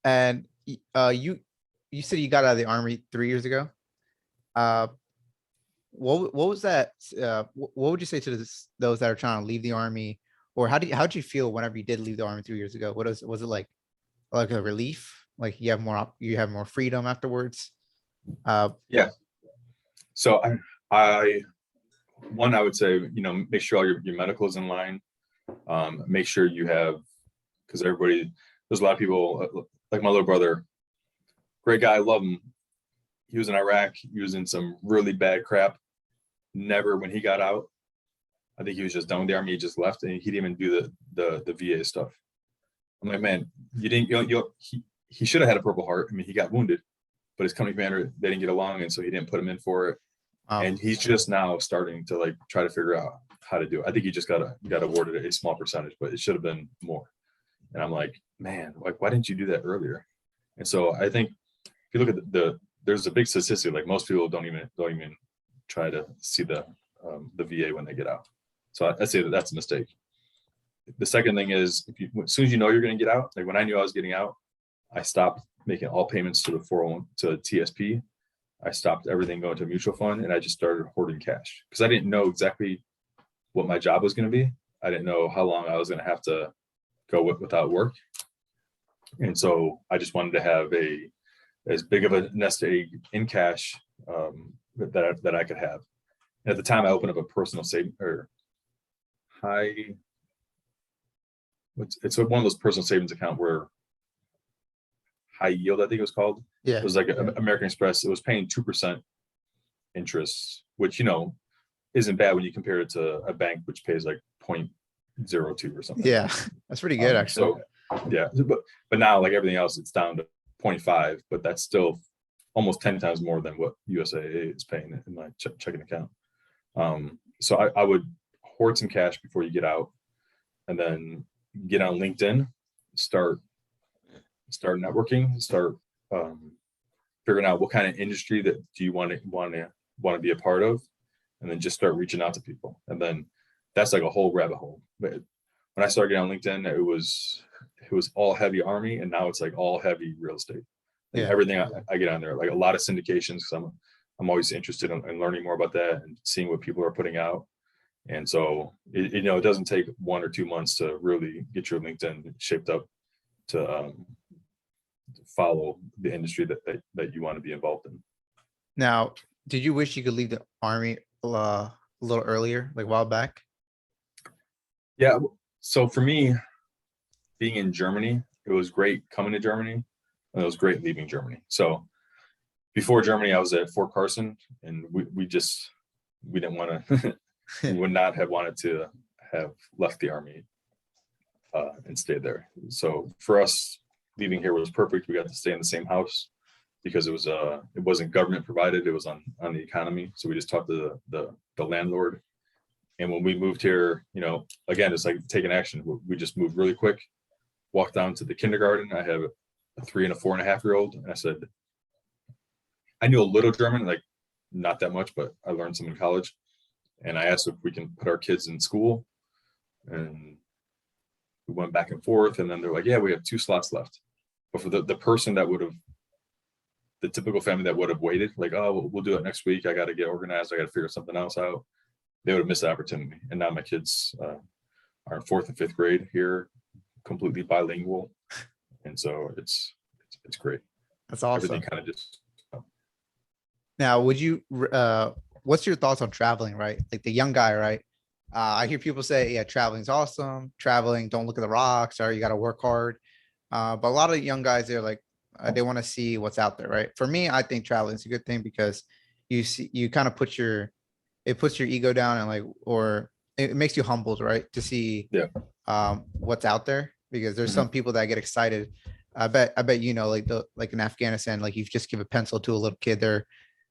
And you said you got out of the army 3 years ago. What was that? What would you say to those that are trying to leave the army, or how'd you feel whenever you did leave the army 3 years ago? Was it like a relief? Like you have more freedom afterwards? Yeah. So I would say, make sure all your medical is in line. Make sure you have, because there's a lot of people, like my little brother, great guy, I love him. He was in Iraq. He was in some really bad crap. Never, when he got out, I think he was just done with the army. He just left, and he didn't even do the VA stuff. I'm like, man, you didn't. He should have had a Purple Heart. I mean, he got wounded, but his company commander, they didn't get along, and so he didn't put him in for it. And he's just now starting to like try to figure out how to do it. I think he just got awarded a small percentage, but it should have been more. And I'm like, man, like, why didn't you do that earlier? And so I think if you look at there's a big statistic, like most people don't even try to see the VA when they get out. So I'd say that's a mistake. The second thing is, as soon as you know you're going to get out, like when I knew I was getting out, I stopped making all payments to the 401 to TSP. I stopped everything going to a mutual fund, and I just started hoarding cash because I didn't know exactly what my job was going to be. I didn't know how long I was going to have to go without work. And so I just wanted to have as big of a nest egg in cash that I could have. And at the time, I opened up a personal saving it's one of those personal savings account where high yield, I think it was called. Yeah. It was like American Express. It was paying 2% interest, which, isn't bad when you compare it to a bank, which pays like 0.02 or something. Yeah, that's pretty good, actually. So, yeah, but now like everything else, it's down to 0.5, but that's still almost 10 times more than what USAA is paying in my checking account. So I would hoard some cash before you get out, and then get on LinkedIn, start networking, start figuring out what kind of industry that do you want to be a part of, and then just start reaching out to people. And then that's like a whole rabbit hole. But when I started getting on LinkedIn, it was all heavy army, and now it's like all heavy real estate. Like everything I get on there, like a lot of syndications, because I'm always interested in learning more about that and seeing what people are putting out. And so it doesn't take 1 or 2 months to really get your LinkedIn shaped up to follow the industry that you want to be involved in. Now, did you wish you could leave the army a little earlier, like a while back? Yeah. So for me, being in Germany, it was great coming to Germany, and it was great leaving Germany. So before Germany, I was at Fort Carson, and we didn't want to, we would not have wanted to have left the army and stayed there. So for us, leaving here was perfect. We got to stay in the same house because it wasn't government provided. It was on the economy. So we just talked to the landlord. And when we moved here, again, it's like taking action. We just moved really quick, walked down to the kindergarten. I have a 3 and a 4.5-year-old. And I said, I knew a little German, like not that much, but I learned some in college. And I asked if we can put our kids in school. And we went back and forth. And then they're like, yeah, we have 2 slots left. But for the person that would have, the typical family that would have waited, like, oh, we'll do it next week. I got to get organized. I got to figure something else out. They would have missed the opportunity. And now my kids are in 4th and 5th grade here, completely bilingual. And so it's great. That's awesome. Everything kind of just. Now, what's your thoughts on traveling, right? Like the young guy, right? I hear people say, yeah, traveling's awesome. Traveling, don't look at the rocks, or you got to work hard. But a lot of young guys, they're like, they want to see what's out there, right? For me, I think traveling is a good thing because you kind of puts your ego down, and or it makes you humbled, right? To see what's out there, because there's some people that get excited. I bet like in Afghanistan, like you just give a pencil to a little kid, they're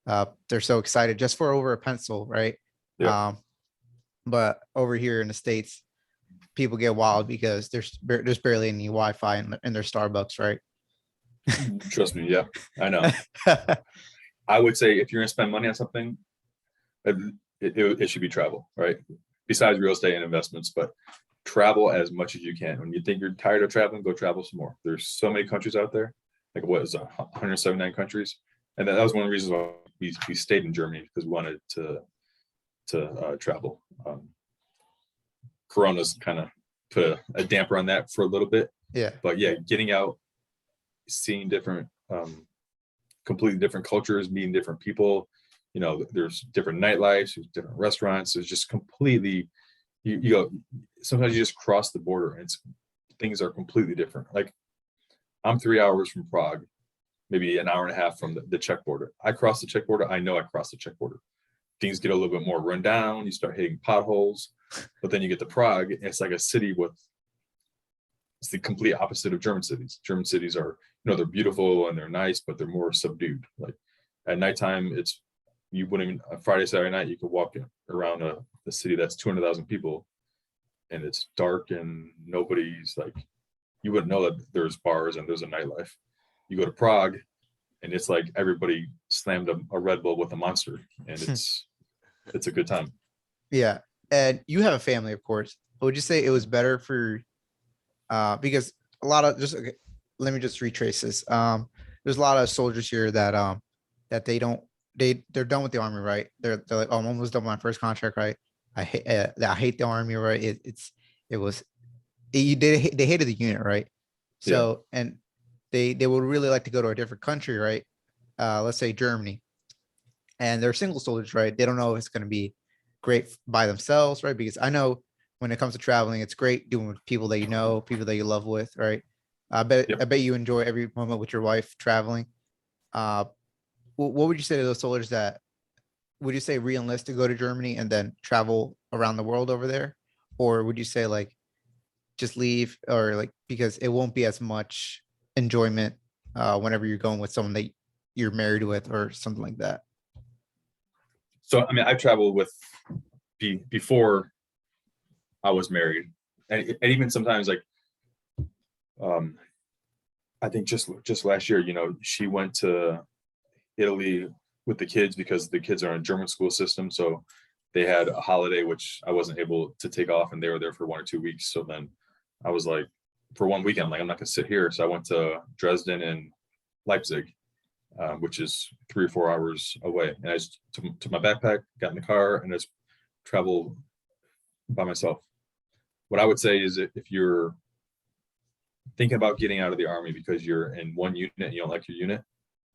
they're so excited just for over a pencil, right? Yeah. But over here in the States, people get wild because there's barely any Wi-Fi in their Starbucks, right? Trust me. Yeah, I know. I would say if you're gonna spend money on something, it should be travel, right? Besides real estate and investments, but travel as much as you can. When you think you're tired of traveling, go travel some more. There's so many countries out there. Like what is 179 countries, and that was one of the reasons why we stayed in Germany, because we wanted to travel. Corona's kind of put a damper on that for a little bit, Yeah. but yeah, getting out, seeing different, completely different cultures, meeting different people. You know, there's different nightlife, there's different restaurants. There's just completely, you go. Sometimes you just cross the border, and things are completely different. Like I'm 3 hours from Prague, maybe an hour and a half from the Czech border. I cross the Czech border. I know I crossed the Czech border. Things get a little bit more run down. You start hitting potholes, but then you get to Prague, and it's like a city it's the complete opposite of German cities. German cities are, they're beautiful and they're nice, but they're more subdued. Like at nighttime, you wouldn't even, Friday, Saturday night, you could walk around a city that's 200,000 people, and it's dark and nobody's like, you wouldn't know that there's bars and there's a nightlife. You go to Prague, and it's like everybody slammed a Red Bull with a Monster, and it's a good time. Yeah. And you have a family, of course. Would you say it was better for, because a lot of okay, let me just retrace this. There's a lot of soldiers here that they're done with the army, right? They're like, oh, I'm almost done with my first contract, right? I hate the army, right? They hated the unit, right? So, and they would really like to go to a different country, right? Let's say Germany, and they're single soldiers, right? They don't know if it's going to be great by themselves, right? Because I know when it comes to traveling, it's great doing with people that you know, people that you love with, right? I bet you enjoy every moment with your wife traveling. What would you say to those soldiers that would you say re-enlist to go to Germany and then travel around the world over there? Or would you say like just leave, or like because it won't be as much enjoyment whenever you're going with someone that you're married with or something like that? So, I mean, I traveled with before I was married, and even sometimes like, I think just last year, she went to Italy with the kids because the kids are in a German school system. So they had a holiday, which I wasn't able to take off, and they were there for 1 or 2 weeks. So then I was like, for 1 weekend, I'm not gonna sit here. So I went to Dresden and Leipzig, which is 3 or 4 hours away. And I just took my backpack, got in the car, and just traveled by myself. What I would say is that if you're thinking about getting out of the army because you're in one unit and you don't like your unit,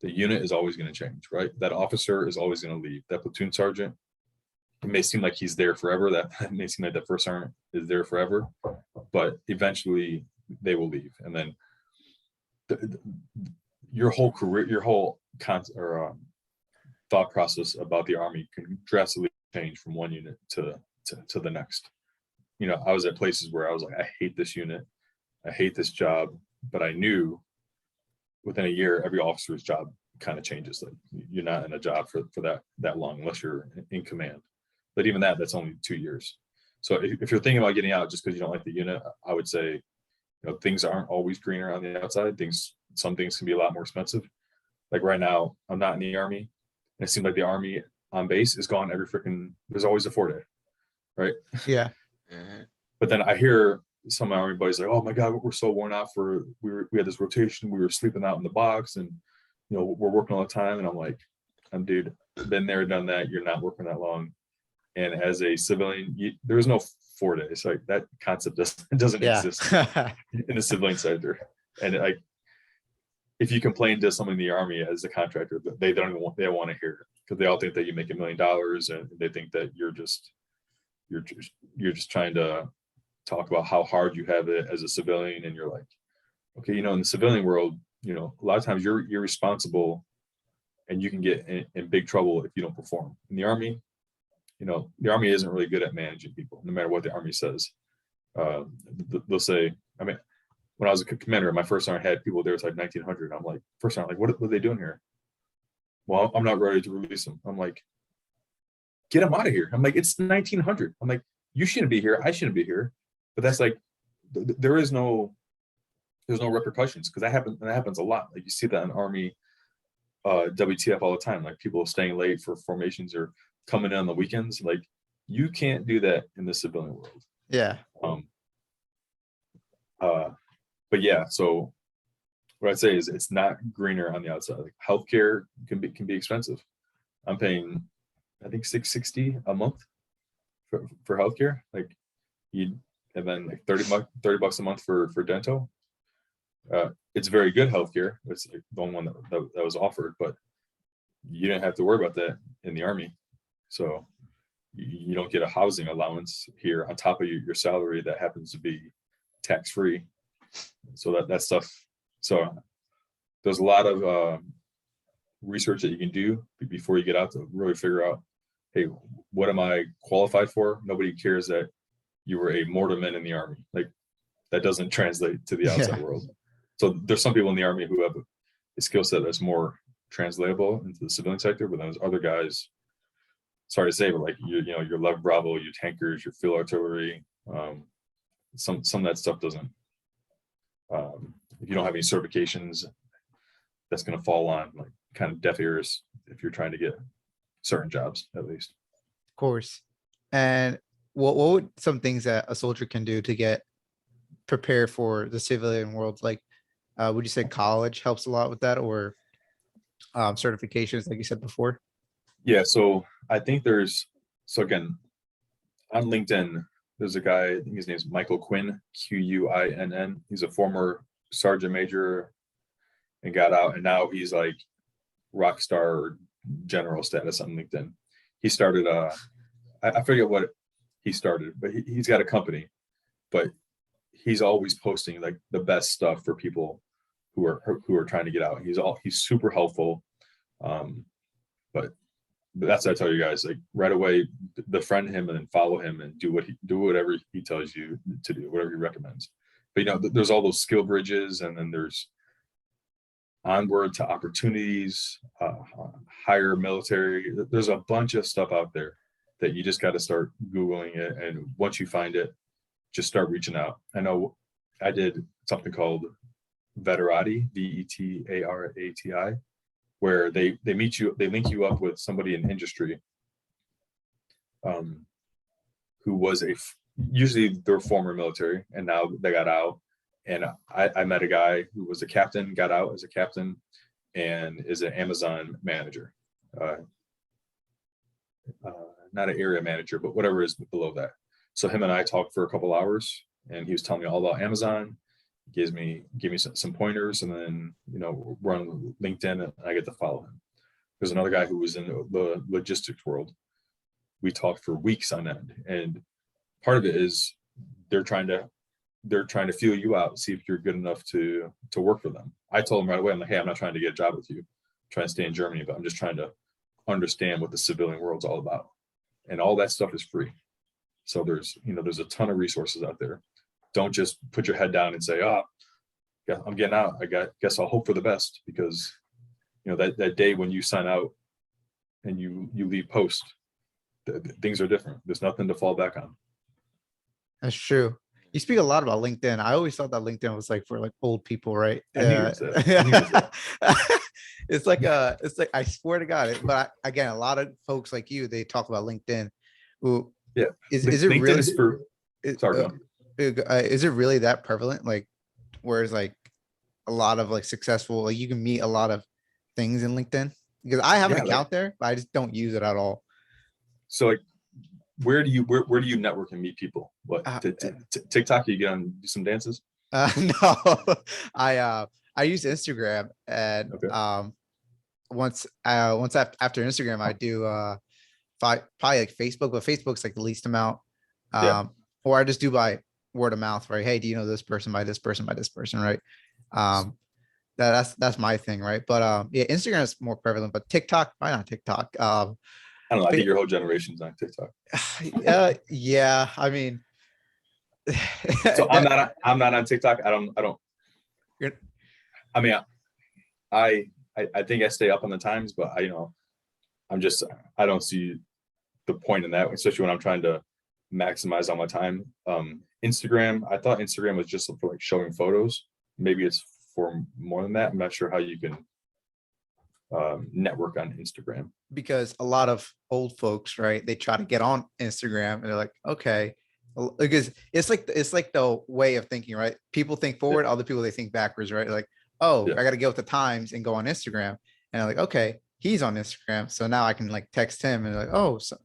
the unit is always going to change, right? That officer is always going to leave. That platoon sergeant, it may seem like he's there forever. That may seem like that first sergeant is there forever, but eventually they will leave. And then your whole career, your whole thought process about the army can drastically change from one unit to the next. I was at places where I was like, I hate this unit, I hate this job, but I knew within a year, every officer's job kind of changes. Like you're not in a job for that long unless you're in command. But even that's only 2 years. So if you're thinking about getting out just because you don't like the unit, I would say, things aren't always greener on the outside. Some things can be a lot more expensive. Like right now, I'm not in the army, and it seems like the army on base is gone there's always a 4-day, right? Yeah. But then I hear some of my army buddies like, oh my God, we're so worn out we had this rotation, we were sleeping out in the box, and we're working all the time. And I'm like, dude, been there, done that. You're not working that long. And as a civilian, there is no 4 days. Like that concept doesn't exist in the civilian sector. And like, if you complain to someone in the army as a contractor, they don't want to hear it, because they all think that you make $1 million, and they think that you're just trying to talk about how hard you have it as a civilian. And you're like, okay, in the civilian world, a lot of times you're responsible, and you can get in big trouble if you don't perform. In the army, the army isn't really good at managing people, no matter what the army says. They'll say, I mean, when I was a commander, my first sergeant had people there, it's like 1900. I'm like, first sergeant, like, what are they doing here? well, I'm not ready to release them. I'm like, get them out of here. I'm like, it's 1900. I'm like, you shouldn't be here. I shouldn't be here. But that's like, there's no repercussions, because that happens a lot. Like you see that in Army WTF all the time, like people staying late for formations or coming in on the weekends. Like you can't do that in the civilian world. Yeah. But yeah, so what I'd say is it's not greener on the outside. Like healthcare can be expensive. I'm paying, I think, $660 a month for healthcare. Like and then like 30 bucks a month for dental. It's very good healthcare. It's like the only one that was offered, but you didn't have to worry about that in the Army. So you don't get a housing allowance here on top of your salary that happens to be tax free. So that stuff. So there's a lot of research that you can do before you get out to really figure out, hey, what am I qualified for? Nobody cares that you were a mortarman in the Army. Like that doesn't translate to the outside world. So there's some people in the Army who have a skill set that's more translatable into the civilian sector, but then there's other guys, sorry to say, but like your Lev Bravo, your tankers, your field artillery, some of that stuff doesn't. If you don't have any certifications, that's going to fall on like kind of deaf ears if you're trying to get certain jobs, at least. Of course. And what would some things that a soldier can do to get prepared for the civilian world? Like, would you say college helps a lot with that, or certifications, like you said before? Yeah, so I think again, on LinkedIn, there's a guy, I think his name's Michael Quinn, Quinn. He's a former sergeant major and got out, and now he's like rock star general status on LinkedIn. He started I forget what he started, but he's got a company, but he's always posting like the best stuff for people who are trying to get out. He's super helpful. But that's what I tell you guys, like right away, befriend him and then follow him and do whatever he tells you to do, whatever he recommends. But there's all those skill bridges, and then there's onward to opportunities, higher military. There's a bunch of stuff out there that you just got to start Googling it. And once you find it, just start reaching out. I know I did something called Veterati, VETARATI, where they link you up with somebody in industry who was usually they're former military and now they got out. And I met a guy who was a captain, got out as a captain, and is an Amazon manager. Not an area manager, but whatever is below that. So him and I talked for a couple hours, and he was telling me all about Amazon, gave me some pointers, and then we're on LinkedIn, and I get to follow him. There's another guy who was in the logistics world. We talked for weeks on end, and part of it is they're trying to feel you out, see if you're good enough to work for them. I told them right away, I'm like, hey, I'm not trying to get a job with you, I'm trying to stay in Germany, but I'm just trying to understand what the civilian world's all about. And all that stuff is free. So there's a ton of resources out there. Don't just put your head down and say, oh, yeah, I'm getting out. Guess I'll hope for the best, because that day when you sign out and you leave post, things are different. There's nothing to fall back on. That's true. You speak a lot about LinkedIn. I always thought that LinkedIn was like for like old people, right? I knew it was that. It's like I swear to God. But again, a lot of folks like you, they talk about LinkedIn. Who is it LinkedIn really? Is for, sorry, is it really that prevalent? Like, whereas like a lot of like successful, like you can meet a lot of things in LinkedIn, because I have an account there, but I just don't use it at all. So like, where do you network and meet people? What TikTok? You get on, do some dances? No, I use Instagram, and once after Instagram, I do probably like Facebook, but Facebook's like the least amount. Or I just do by word of mouth, right? Hey, do you know this person by this person by this person, right? That's my thing, right? But yeah, Instagram is more prevalent, but TikTok, why not TikTok? I don't know. I think your whole generation's on TikTok. Yeah, I mean, so I'm not on TikTok. I mean, I think I stay up on the times, but I don't see the point in that, especially when I'm trying to maximize all my time. Instagram, I thought Instagram was just for like showing photos. Maybe it's for more than that. I'm not sure how you can network on Instagram. Because a lot of old folks, right? They try to get on Instagram and they're like, okay, because it's like the way of thinking, right? People think forward, other people they think backwards, right? Like, oh, Yeah. I got to get with the times and go on Instagram, and I'm like, okay, he's on Instagram, so now I can like text him and like, oh, so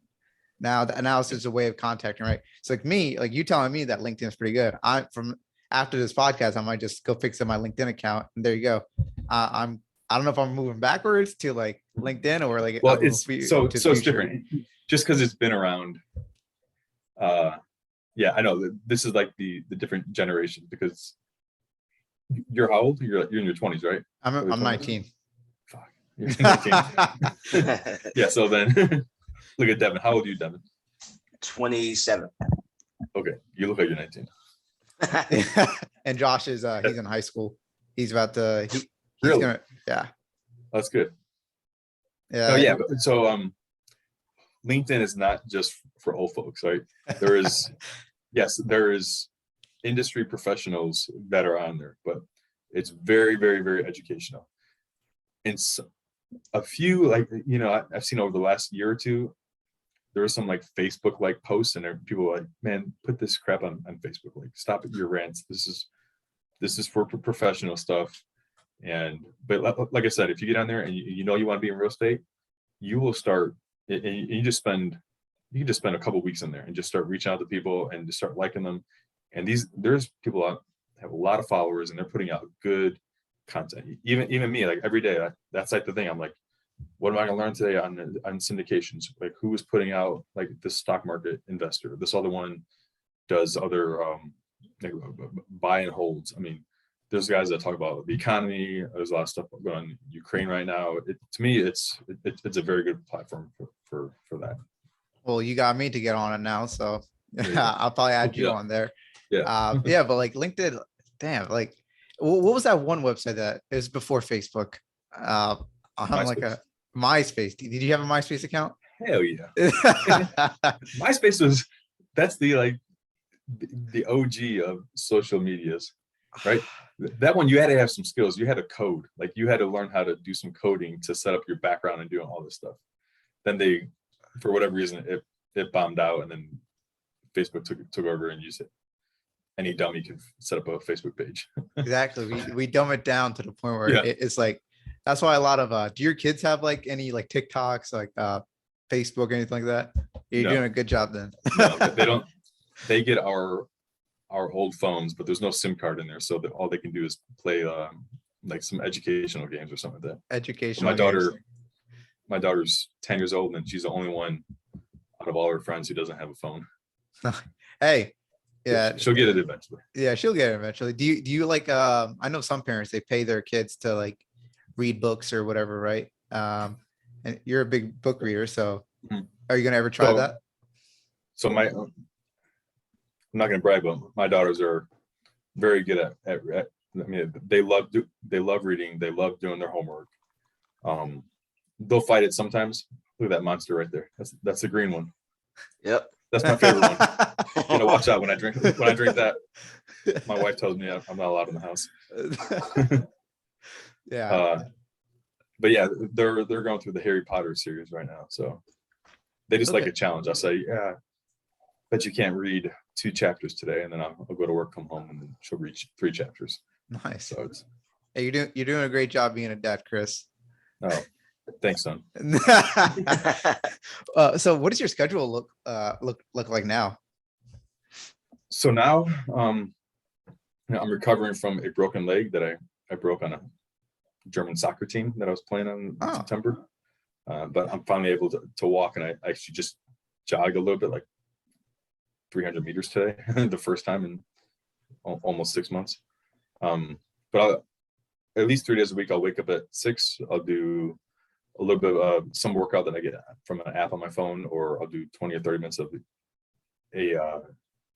now the analysis is a way of contacting, right? So like me, like you telling me that LinkedIn is pretty good. I'm from after this podcast, I might just go fix up my LinkedIn account, and there you go. I don't know if I'm moving backwards to like LinkedIn or like Well, I'll move it's to so the so it's future. different just because it's been around. Yeah, I know that this is like the different generation, because you're how old? You're in your 20s, right? Early I'm 20s? 19. Fuck. You're 19. Yeah, so then look at Devin. How old are you, Devin? 27. Okay, you look like you're 19. And Josh is he's in high school. He's about to he's Really? gonna That's good. yeah. Oh yeah, so LinkedIn is not just for old folks, right? There is there is industry professionals that are on there, but it's very, very, very educational. And so, a few, like, I've seen over the last year or two, there was some like Facebook like posts, and people were like, man, put this crap on Facebook, like stop at your rants. This is for professional stuff. But like I said, if you get on there and you want to be in real estate, you will start, and you can just spend a couple weeks in there and just start reaching out to people and just start liking them. And there's people out have a lot of followers, and they're putting out good content. Even me, like every day, that's like the thing. I'm like, what am I going to learn today on syndications? Like, who is putting out like this stock market investor? This other one does other like buy and holds. I mean, there's guys that talk about the economy. There's a lot of stuff going on in Ukraine right now. To me, it's a very good platform for that. Well, you got me to get on it now, so There you go. I'll probably add Hook you it up. on there. Yeah. Yeah, but like LinkedIn, damn, like what was that one website that it was before Facebook? I'm like a MySpace. Did you have a MySpace account? Hell yeah. MySpace that's the OG of social medias, right? That one, you had to have some skills. You had to code, like you had to learn how to do some coding to set up your background and doing all this stuff. Then they, for whatever reason, it bombed out, and then Facebook took over and used it. Any dummy can set up a Facebook page. Exactly. We dumb it down to the point where Yeah. it's like, that's why a lot of do your kids have like any like TikToks, like Facebook, anything like that? You're No. doing a good job then. No, they don't. They get our old phones, but there's no SIM card in there, so that all they can do is play like some educational games or something like that. Educational. My daughter's 10 years old, and she's the only one out of all her friends who doesn't have a phone. Hey, yeah, She'll get it eventually. yeah, she'll get it eventually. Do you like I know some parents, they pay their kids to like read books or whatever, right? And you're a big book reader, so Mhm. are you gonna ever try that? So I'm not going to brag, but my daughters are very good at I mean, they love reading. They love doing their homework. They'll fight it sometimes. Look at that monster right there. That's the green one. Yep. That's my favorite one. You gotta watch out when I drink that. My wife tells me I'm not allowed in the house. Yeah. But yeah, they're going through the Harry Potter series right now, so they just like Okay. a challenge. I say, yeah, but you can't read 2 chapters today, and then I'll go to work, come home, and then she'll read 3 chapters. Nice. So it's Hey, you're doing a great job being a dad, Chris. oh, thanks, son. So what does your schedule look like now? So now, I'm recovering from a broken leg that I broke on a German soccer team that I was playing on in September. But I'm finally able to walk, and I actually just jog a little bit, like 300 meters today, the first time in almost 6 months. But at least 3 days a week, I'll wake up at 6. I'll do a little bit of some workout that I get from an app on my phone, or I'll do 20 or 30 minutes of a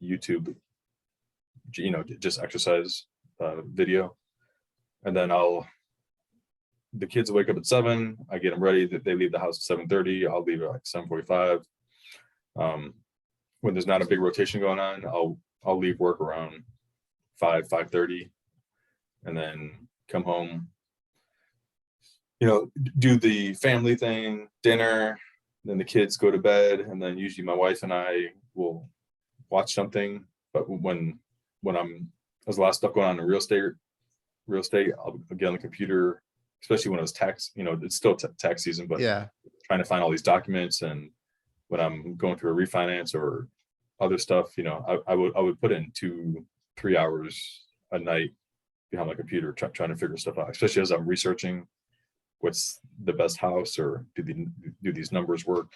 YouTube, just exercise video. And then I'll the kids wake up at 7. I get them ready. They leave the house at 7:30. I'll leave at like 7:45. When there's not a big rotation going on, I'll leave work around 5:30, and then come home. Do the family thing, dinner, then the kids go to bed, and then usually my wife and I will watch something. But when there's a lot of stuff going on in real estate, I'll get on the computer, especially when it was tax, it's still tax season, but Yeah. trying to find all these documents. And when I'm going through a refinance or other stuff, I would put in 2-3 hours a night behind my computer trying to figure stuff out, especially as I'm researching what's the best house, or do these numbers work.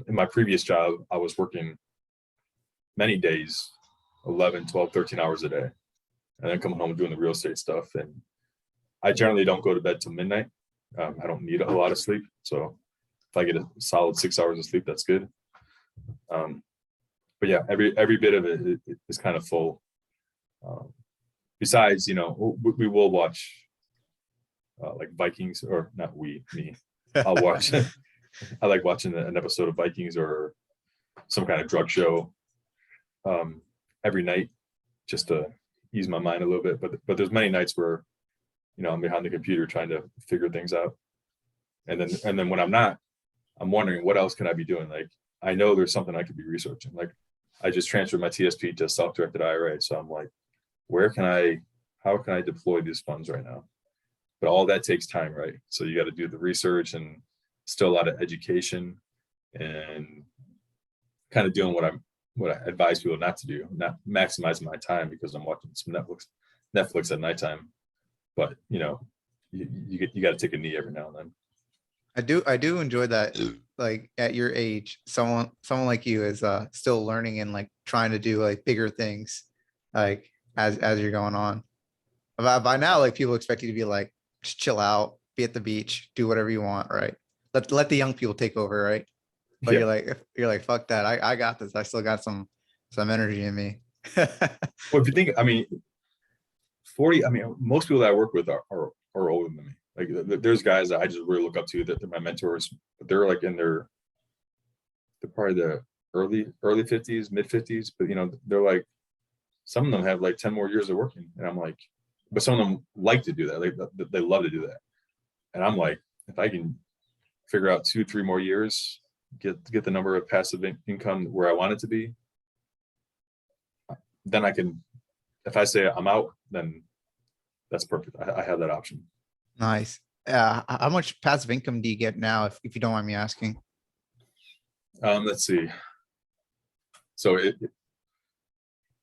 In my previous job, I was working many days, 11, 12, 13 hours a day, and then coming home and doing the real estate stuff. And I generally don't go to bed till midnight. I don't need a lot of sleep, so if I get a solid 6 hours of sleep, that's good. But yeah, every bit of it is kind of full. Besides, we will watch like Vikings, or not me. I'll watch. I like watching an episode of Vikings or some kind of drug show every night, just to ease my mind a little bit. But there's many nights where I'm behind the computer trying to figure things out, and then when I'm not, I'm wondering what else can I be doing. Like, I know there's something I could be researching. Like, I just transferred my TSP to self-directed IRA, so I'm like, how can I deploy these funds right now? But all that takes time, right? So you got to do the research, and still a lot of education, and kind of doing what I advise people not to do, not maximizing my time because I'm watching some Netflix at nighttime. But you got to take a knee every now and then. I do enjoy that. Like, at your age, someone like you is still learning and like trying to do like bigger things, like as you're going on. By now, like, people expect you to be like, just chill out, be at the beach, do whatever you want, right? Let the young people take over, right? But Yeah. you're like, fuck that. I got this. I still got some energy in me. Well, if you think, 40, most people that I work with are older than me. Like, there's guys that I just really look up to, that they're my mentors, but they're like they're probably the early 50s, mid 50s, but they're like, some of them have like 10 more years of working. And I'm like, but some of them like to do that. Like, they love to do that. And I'm like, if I can figure out 2-3 more years, get the number of passive income where I want it to be, then I can, if I say I'm out, then that's perfect. I have that option. Nice. How much passive income do you get now, if you don't mind me asking? Let's see. So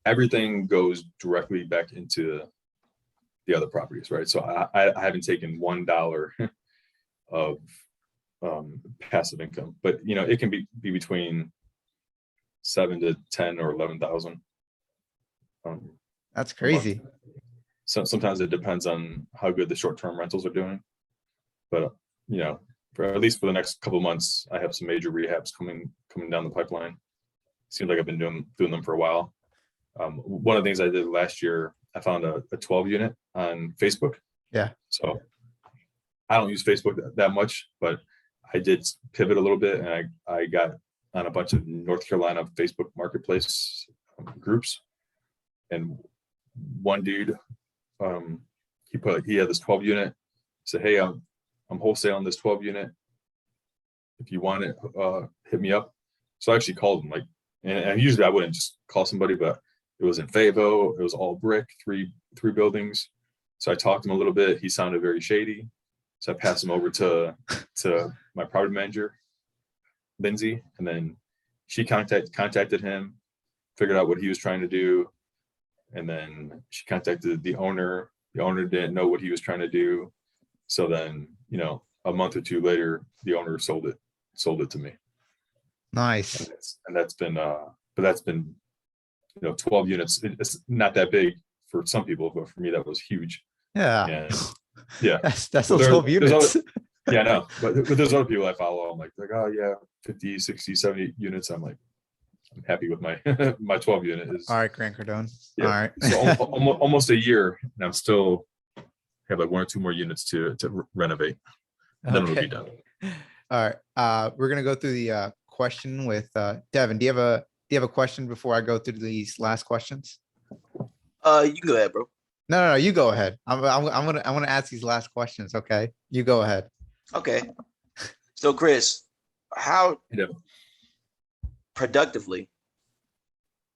everything goes directly back into the other properties, right? So I haven't taken $1 of passive income, but it can be between 7 to 10 or 11,000. That's crazy. So sometimes it depends on how good the short-term rentals are doing, but at least for the next couple of months, I have some major rehabs coming down the pipeline. Seems like I've been doing them for a while. One of the things I did last year, I found a 12 unit on Facebook. Yeah. So I don't use Facebook that much, but I did pivot a little bit, and I got on a bunch of North Carolina Facebook marketplace groups. And one dude, he had this 12 unit. Said, "Hey, I'm wholesaling this 12 unit. If you want it, hit me up." So I actually called him, like, and usually I wouldn't just call somebody, but it was in Favo. It was all brick, three buildings. So I talked to him a little bit. He sounded very shady. So I passed him over to my property manager, Lindsay, and then she contacted him, figured out what he was trying to do, and then she contacted the owner. The owner didn't know what he was trying to do. So then, a month or two later, the owner sold it to me. Nice. And that's been 12 units. It's not that big for some people, but for me, that was huge. Yeah. And yeah, That's those 12 units. Yeah, I know. But there's other people I follow. I'm like, oh yeah, 50, 60, 70 units. I'm like, I'm happy with my my 12 unit. All right, Grant Cardone. Yeah. All right. So almost a year, and I'm still have like 1 or 2 more units to renovate. Then it'll be done. All right. We're gonna go through the question with Devin. Do you have a question before I go through these last questions? You can go ahead, bro. No. You go ahead. I'm gonna ask these last questions. Okay, you go ahead. Okay. So, Chris, how Yeah. productively,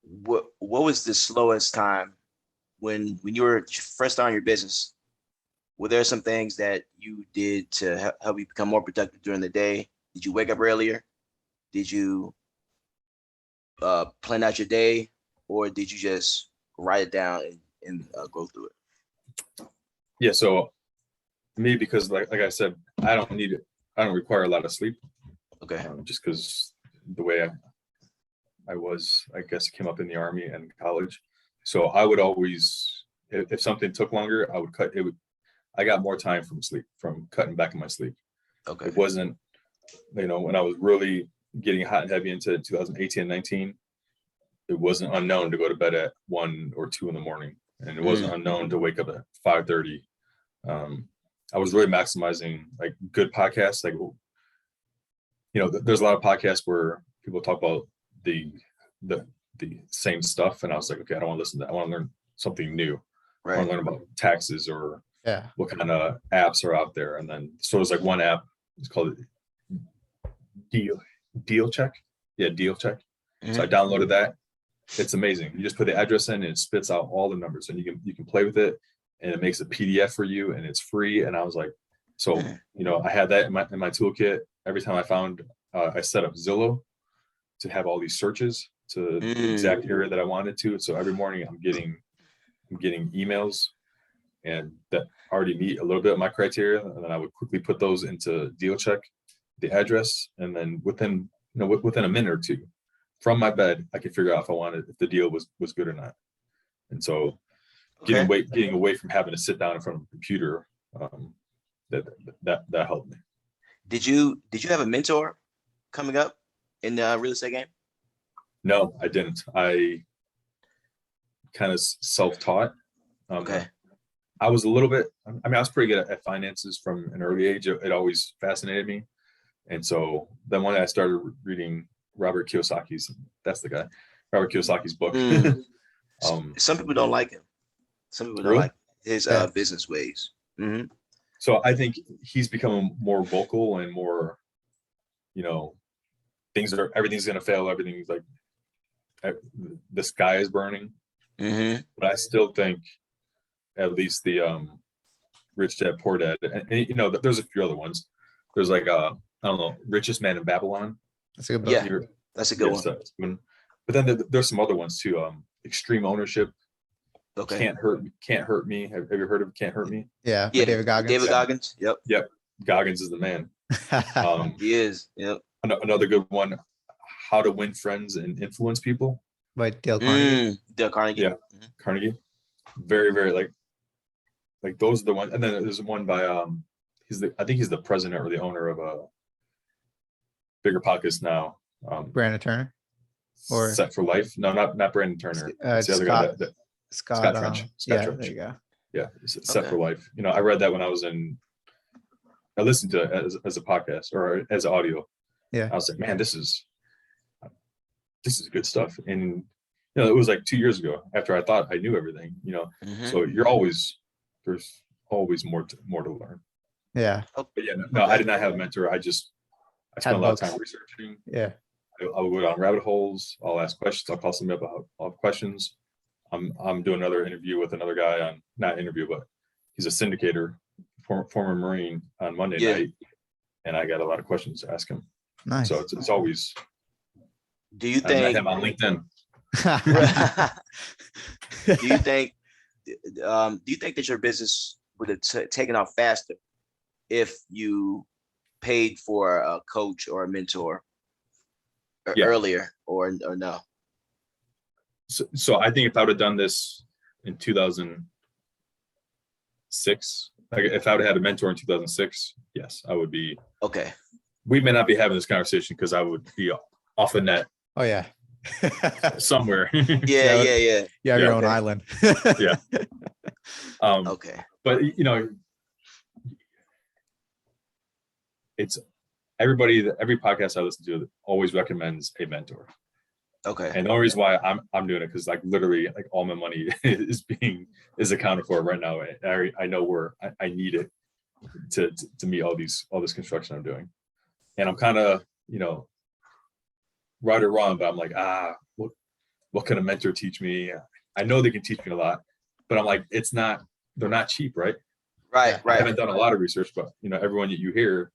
what was the slowest time when you were first starting your business? Were there some things that you did to help you become more productive during the day? Did you wake up earlier? Did you plan out your day, or did you just write it down and go through it? Yeah. So me, because like I said, I don't require a lot of sleep. Okay. Just because the way I was, I guess, came up in the Army and college. So I would always, if something took longer, I would cut it. I got more time from cutting back in my sleep. Okay. It wasn't, when I was really getting hot and heavy into 2018 and 19, it wasn't unknown to go to bed at 1 or 2 in the morning. And it wasn't unknown to wake up at 5:30. I was really maximizing like good podcasts. Like, there's a lot of podcasts where people talk about the same stuff. And I was like, okay, I don't want to listen to that. I want to learn something new. I want to learn about taxes or what kind of apps are out there. And then, so there's like one app, it's called Deal Check. Yeah, Deal Check. So I downloaded that. It's amazing. You just put the address in and it spits out all the numbers, and you can play with it, and it makes a PDF for you, and it's free. And I was like, so, I had that in my toolkit. Every time I found, I set up Zillow to have all these searches to the exact area that I wanted to. So every morning I'm getting emails and that already meet a little bit of my criteria. And then I would quickly put those into Deal Check, the address. And then within a minute or two from my bed, I could figure out if the deal was good or not. And so getting away from having to sit down in front of a computer, that helped me. Did you have a mentor coming up in the real estate game? No, I didn't. I kind of self-taught. Okay. I was a little bit, I was pretty good at finances from an early age. It always fascinated me. And so then when I started reading Robert Kiyosaki's book. Some people don't like him. Some people don't like his business ways. So I think he's become more vocal and more, everything's going to fail. Everything's like, the sky is burning. But I still think at least the Rich Dad Poor Dad, and there's a few other ones. There's like I don't know, Richest Man in Babylon. That's a good book. Yeah, that's a good one. But then there's some other ones too. Extreme Ownership. Okay. Can't Hurt Me. Have you heard of Can't Hurt Me? Yeah. David Goggins. David Goggins. Yep. Goggins is the man. He is. Yep. Another good one. How to Win Friends and Influence People. By Dale Carnegie. Dale Carnegie. Yeah. Carnegie. Very, very like those are the ones. And then there's one by I think he's the president or the owner of Bigger Pockets now. Brandon Turner. Or Set for Life. No, not Brandon Turner. It's the other guy. Scott French. Scott French. There you go. Yeah, Set for Life. I read that when I listened to it as a podcast or as audio. Yeah. I was like, man, this is good stuff. And it was like 2 years ago after I thought I knew everything. So there's always more to learn. Yeah. But yeah, no, I did not have a mentor. I spent a lot of time researching. Yeah. I'll go down rabbit holes. I'll ask questions. I'll call somebody up. I'll have questions. I'm doing another interview with another guy not interview, but he's a syndicator, former Marine on Monday night. And I got a lot of questions to ask him. Nice. So it's always. Do you I met think him on LinkedIn? do you think that your business would have taken off faster if you paid for a coach or a mentor earlier or no? So I think if I would have done this in 2006, like if I would have had a mentor in 2006, yes, I would be. Okay. We may not be having this conversation because I would be off the net. Oh yeah. Somewhere. Yeah. You have your own island. Yeah. Okay. but you know, it's every podcast I listen to always recommends a mentor. Okay. And the only reason why I'm doing it because like literally like all my money is accounted for right now. I know where I need it to meet all this construction I'm doing. And I'm kind of, you know, right or wrong, but I'm like, what can a mentor teach me? I know they can teach me a lot, but I'm like, they're not cheap, right? Right. I Right. haven't done a lot of research, but you know, everyone that you hear,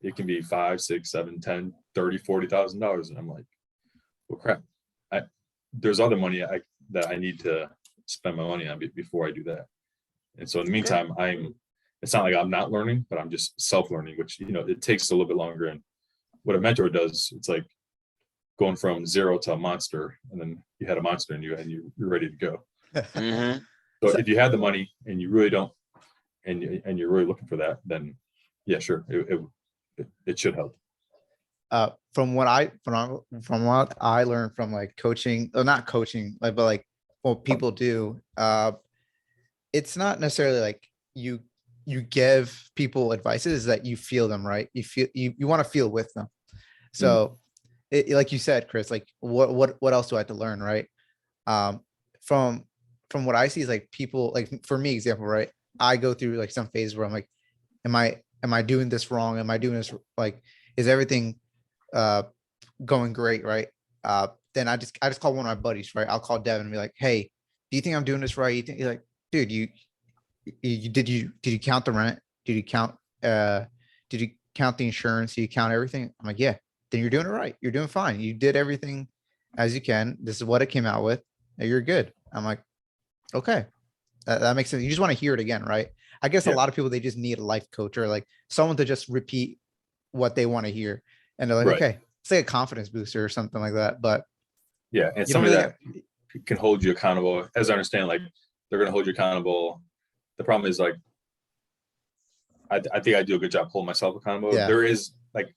it can be 5, 6, 7, 10, 30, $40,000. And I'm like, well, crap. There's other money that I need to spend my money on before I do that. And so in the meantime, it's not like I'm not learning, but I'm just self-learning, which, you know, it takes a little bit longer. And what a mentor does, it's like going from zero to a monster, and then you had a monster in you and you're ready to go. Mm-hmm. So if you have the money and you really don't, and you're really looking for that, then yeah, sure, it should help. From what I learned from like coaching, or not coaching, like, but like what people do, it's not necessarily like you give people advice, is that you feel them, right? You feel you want to feel with them. So like you said, Chris, like what else do I have to learn, right? From what I see is like people, like for me, example, right? I go through like some phase where I'm like, am I doing this wrong? Am I doing this, like, is everything going great, right? Then I just call one of my buddies, right? I'll call Devin and be like, hey, do you think I'm doing this right? You think, you're like, dude, did you count the rent? Did you count the insurance? Did you count everything? I'm like, yeah, then you're doing it right. You're doing fine. You did everything as you can. This is what it came out with. You're good. I'm like, okay, that makes sense. You just want to hear it again, right? I guess a Yeah. lot of people, they just need a life coach or like someone to just repeat what they want to hear. And they're like, Right. okay, it's like a confidence booster or something like that. But Yeah, and you don't somebody really that can hold you accountable. As I understand, like they're going to hold you accountable. The problem is like, I think I do a good job holding myself accountable. Yeah. There is like,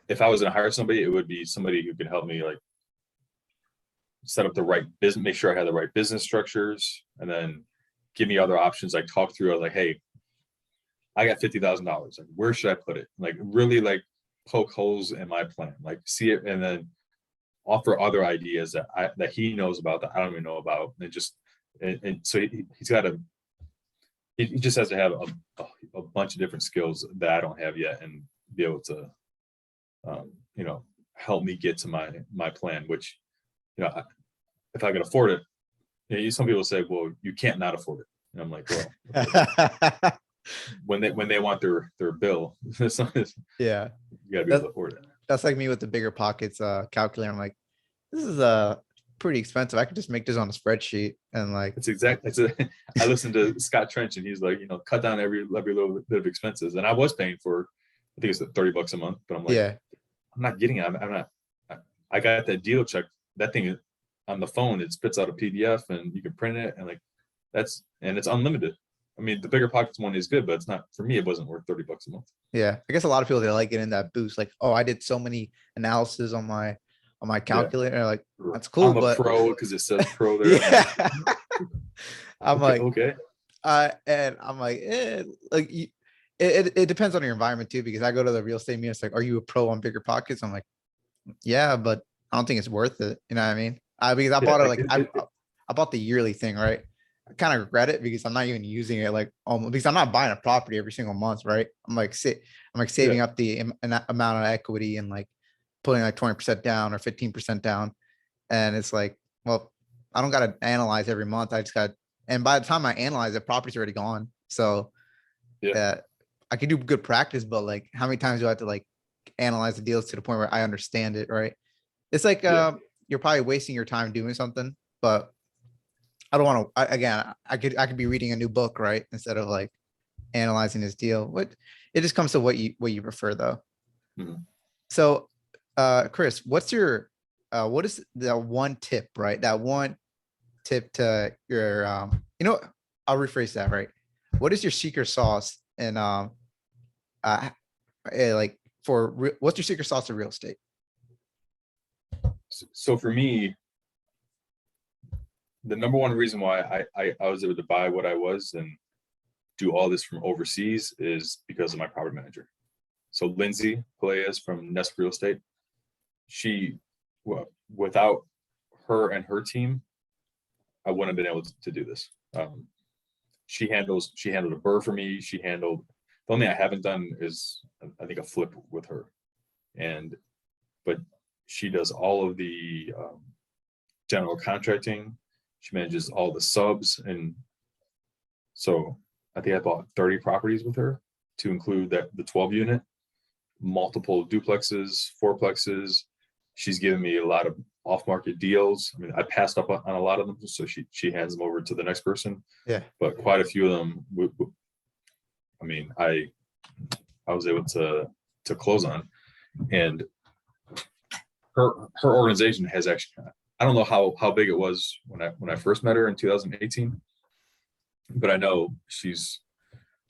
if I was going to hire somebody, it would be somebody who could help me like set up the right business, make sure I had the right business structures, and then give me other options. Like talk through, I was like, hey, I got $50,000. Like, where should I put it? Like really like poke holes in my plan, like see it, and then offer other ideas that he knows about that I don't even know about. And just, and so he's got to, he just has to have a bunch of different skills that I don't have yet, and be able to, you know, help me get to my plan, which, you know, if I can afford it, you know, some people say, well, you can't not afford it. And I'm like, well, when they want their bill, yeah, you gotta be able to afford it. that's like me with the bigger pockets calculator. I'm like, this is pretty expensive. I could just make this on a spreadsheet and like, I listened to Scott Trench and he's like, you know, cut down every little bit of expenses. And I was paying for, I think it's $30 a month, but I'm like, yeah, I'm not getting it. I'm not, I got that deal check. That thing on the phone, it spits out a PDF and you can print it, and like and it's unlimited. I mean, the bigger pockets one is good, but it's not, for me, it wasn't worth $30 a month. yeah. I guess a lot of people, they like getting that boost. Like, oh, I did so many analysis on my calculator. Like, that's cool, I'm a but pro because it says pro there. yeah. I'm like, okay. And I'm like, like it depends on your environment too, because I go to the real estate meeting. It's like, are you a pro on bigger pockets? I'm like, yeah, but I don't think it's worth it. You know what I mean? Because I bought it, like I bought the yearly thing, right? I kind of regret it because I'm not even using it, like because I'm not buying a property every single month, right? I'm like saving up the amount of equity and like putting like 20% down or 15% down. And it's like, well, I don't got to analyze every month. I just got, and by the time I analyze it, property's already gone. So I can do good practice, but like, how many times do I have to like analyze the deals to the point where I understand it, right? It's like, you're probably wasting your time doing something, but I don't want to, again, I could be reading a new book, right? Instead of like analyzing this deal. What, it just comes to what you prefer though. Mm-hmm. So, Chris, what's your, what is the one tip, right? That one tip to your, you know, I'll rephrase that, right? What is your secret sauce and, like what's your secret sauce of real estate? So for me, the number one reason why I was able to buy what I was and do all this from overseas is because of my property manager. So Lindsay Peleas from Nest Real Estate, without her and her team, I wouldn't have been able to do this. She handled a burr for me. The only thing I haven't done is I think a flip with her, but she does all of the general contracting. She manages all the subs, and so I think I bought 30 properties with her, to include the 12 unit, multiple duplexes, fourplexes. She's given me a lot of off-market deals. I mean, I passed up on a lot of them, so she hands them over to the next person. Yeah. But quite a few of them, I mean, I was able to close on, and her organization has actually, I don't know how big it was when I first met her in 2018, but I know she's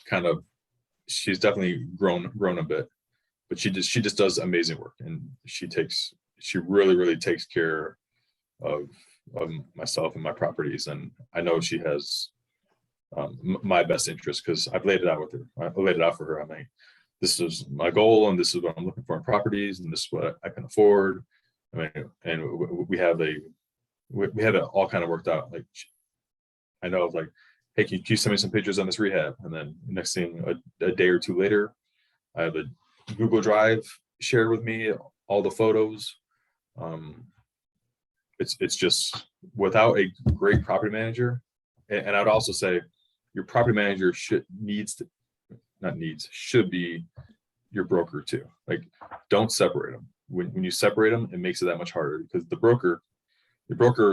definitely grown a bit. But she just does amazing work, and she really takes care of myself and my properties, and I know she has my best interest, because I've laid it out with her. I laid it out for her. I'm like, this is my goal, and this is what I'm looking for in properties, and this is what I can afford. I mean, and we have it all kind of worked out. Like, I know, like, hey, can you send me some pictures on this rehab? And then next thing, a day or two later, I have a Google Drive shared with me, all the photos. It's just, without a great property manager, and I'd also say your property manager should be your broker too. Like, don't separate them. When you separate them, it makes it that much harder, because the broker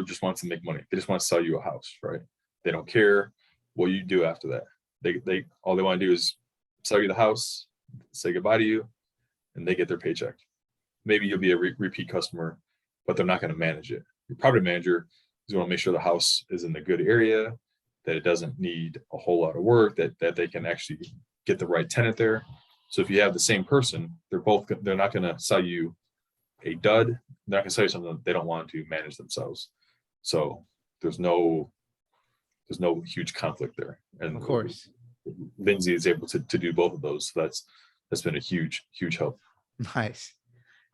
just wants to make money. They just want to sell you a house, right? They don't care what you do after that. They all they want to do is sell you the house, say goodbye to you, and they get their paycheck. Maybe you'll be a repeat customer, but they're not going to manage it. Your property manager is going to make sure the house is in a good area, that it doesn't need a whole lot of work, that they can actually get the right tenant there. So if you have the same person, they're not going to sell you a dud. They're not going to sell you something that they don't want to manage themselves. So there's no huge conflict there. And Of course. Lindsay is able to do both of those. So that's been a huge help. Nice.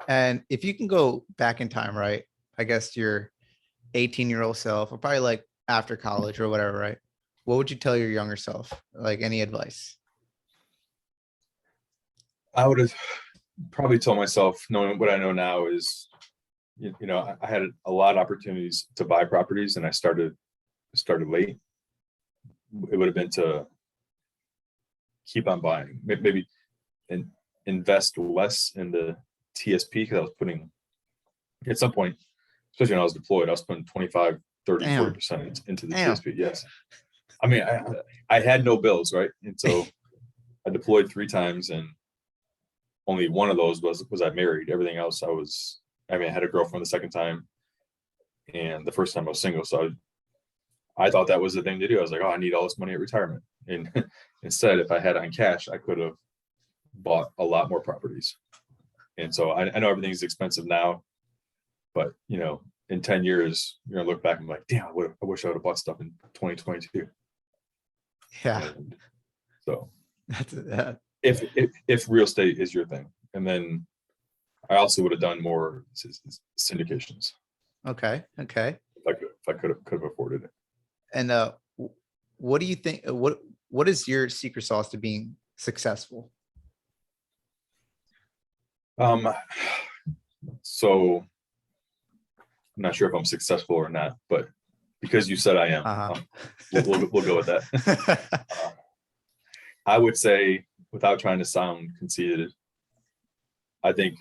And if you can go back in time, right? I guess your 18-year-old self, or probably like after college or whatever, right? What would you tell your younger self? Like, any advice? I would have probably told myself, knowing what I know now, is, I had a lot of opportunities to buy properties, and I started late. It would have been to keep on buying, maybe, and invest less in the TSP, because I was putting, at some point, especially when I was deployed, I was putting 25, 30, Damn. 40% into the Damn. TSP. Yes. I mean, I had no bills, right? And so I deployed 3 times, and only one of those was I married. Everything else I had a girlfriend the second time, and the first time I was single. So I thought that was the thing to do. I was like, oh, I need all this money at retirement. And instead, if I had it on cash, I could have bought a lot more properties. And so I know everything's expensive now, but in 10 years, you're gonna look back and be like, damn, I wish I would have bought stuff in 2022. Yeah. And so That's if real estate is your thing, and then I also would have done more syndications. okay. If I could have afforded it. And what do you think? What is your secret sauce to being successful? So I'm not sure if I'm successful or not, but because you said I am, Uh-huh. we'll go with that. I would say, without trying to sound conceited, I think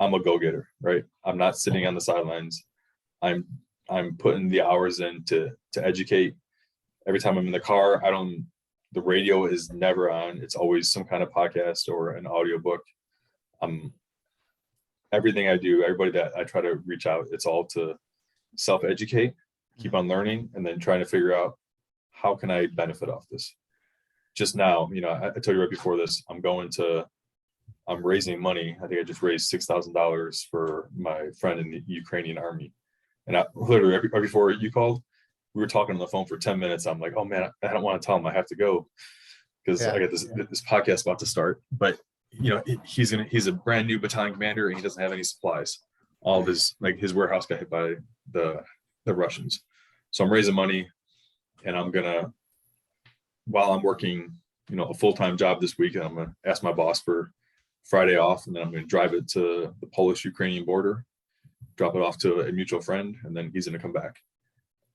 I'm a go-getter, right? I'm not sitting on the sidelines. I'm putting the hours in to educate. Every time I'm in the car, the radio is never on. It's always some kind of podcast or an audiobook. Everything I do, everybody that I try to reach out, it's all to self-educate, keep on learning, and then trying to figure out, how can I benefit off this? Just now, I told you right before this, I'm raising money. I think I just raised $6,000 for my friend in the Ukrainian army. And I literally, right before you called, we were talking on the phone for 10 minutes. I'm like, oh man, I don't want to tell him I have to go. because Yeah. I got this podcast about to start. But he's a brand new battalion commander, and he doesn't have any supplies. All of his warehouse got hit by the Russians. So I'm raising money, and I'm gonna, while I'm working, a full-time job this week, and I'm gonna ask my boss for Friday off, and then I'm gonna drive it to the Polish-Ukrainian border, drop it off to a mutual friend, and then he's gonna come back.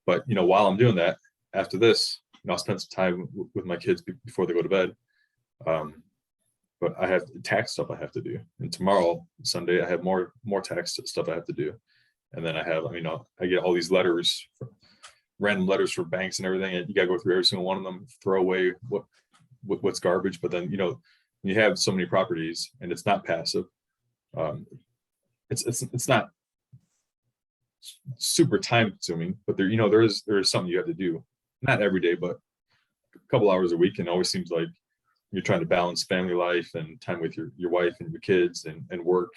But while I'm doing that, after this, I'll spend some time with my kids before they go to bed. But I have tax stuff I have to do, and tomorrow, Sunday, I have more tax stuff I have to do, and then I have, I get all these letters, random letters for banks and everything, and you gotta go through every single one of them, throw away what's garbage. But then when you have so many properties and it's not passive, it's not super time consuming, but there is something you have to do, not every day, but a couple hours a week. And it always seems like you're trying to balance family life and time with your wife and your kids and work.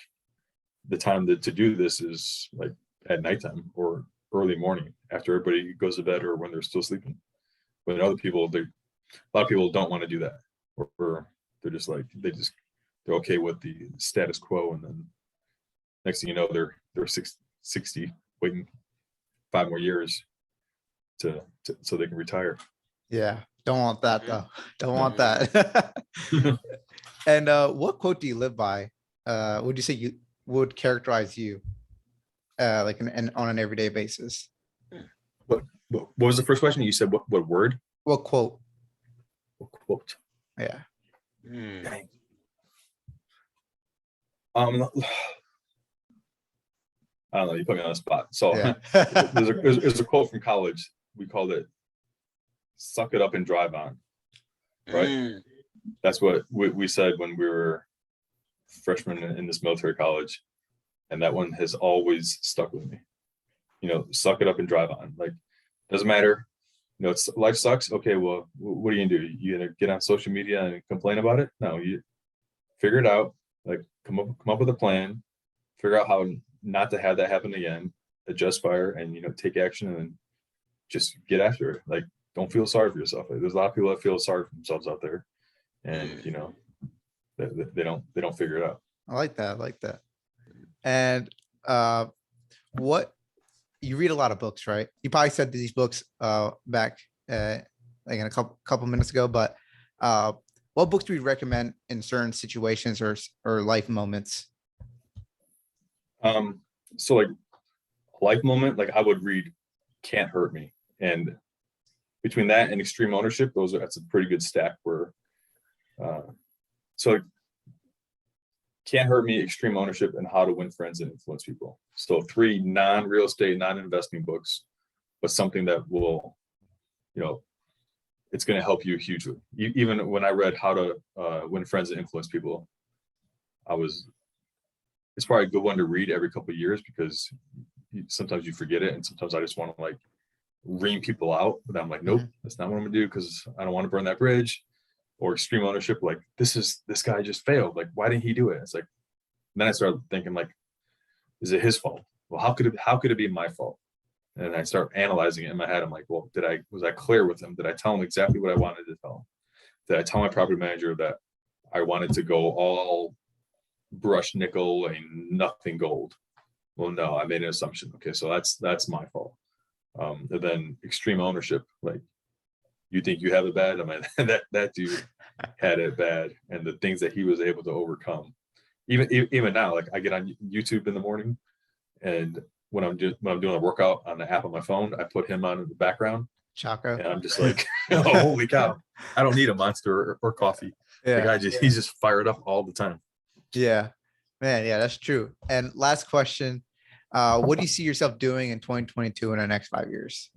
The time to do this is like at nighttime or early morning after everybody goes to bed, or when they're still sleeping. But a lot of people don't want to do that, or they're just like, they're okay with the status quo. And then next thing you know, they're 60 waiting 5 more years to so they can retire. Yeah. Don't want that though. Don't want that. And what quote do you live by? Would you say you would characterize you like on an everyday basis? What was the first question? You said what word? What quote? What quote? Yeah. Dang. I don't know. You put me on the spot. So Yeah. there's a quote from college. We called it "Suck it up and drive on." Right. That's what we said when we were freshmen in this military college, and that one has always stuck with me. Suck it up and drive on. Like, doesn't matter. Life sucks. Okay, well, what are you gonna do? You gonna get on social media and complain about it? No, you figure it out. Like, come up with a plan. Figure out how not to have that happen again. Adjust fire, and take action, and just get after it. Like, don't feel sorry for yourself. Like, there's a lot of people that feel sorry for themselves out there, and they don't figure it out. I like that. And what, you read a lot of books, right? You probably said these books back like in a couple minutes ago, but what books do you recommend in certain situations or life moments? So like life moment, like I would read Can't Hurt Me, and between that and Extreme Ownership, that's a pretty good stack. Where so like, Can't Hurt Me, Extreme Ownership, and How to Win Friends and Influence People. So 3 non-real estate, non-investing books, but something that will, it's going to help you hugely. Even when I read How to Win Friends and Influence People, it's probably a good one to read every couple of years, because sometimes you forget it, and sometimes I just want to like ream people out, but I'm like, nope, that's not what I'm gonna do, because I don't want to burn that bridge. Or Extreme Ownership, like this guy just failed, like why didn't he do it? It's like, then I started thinking, like, is it his fault? Well, how could it be my fault? And I start analyzing it in my head. I'm like, well, was I clear with him? Did I tell him exactly what I wanted to tell him? Did I tell my property manager that I wanted to go all brushed nickel and nothing gold? Well, no, I made an assumption. Okay, so that's my fault. And then Extreme Ownership, like, you think you have it bad? I mean, that dude had it bad, and the things that he was able to overcome. Even now, like, I get on YouTube in the morning, and when I'm doing a workout on the app on my phone, I put him on in the background, Chaco. and I'm just like, oh, holy cow! I don't need a Monster or coffee. The guy he's just fired up all the time. Yeah, man. Yeah, that's true. And last question, what do you see yourself doing in 2022 in the next 5 years?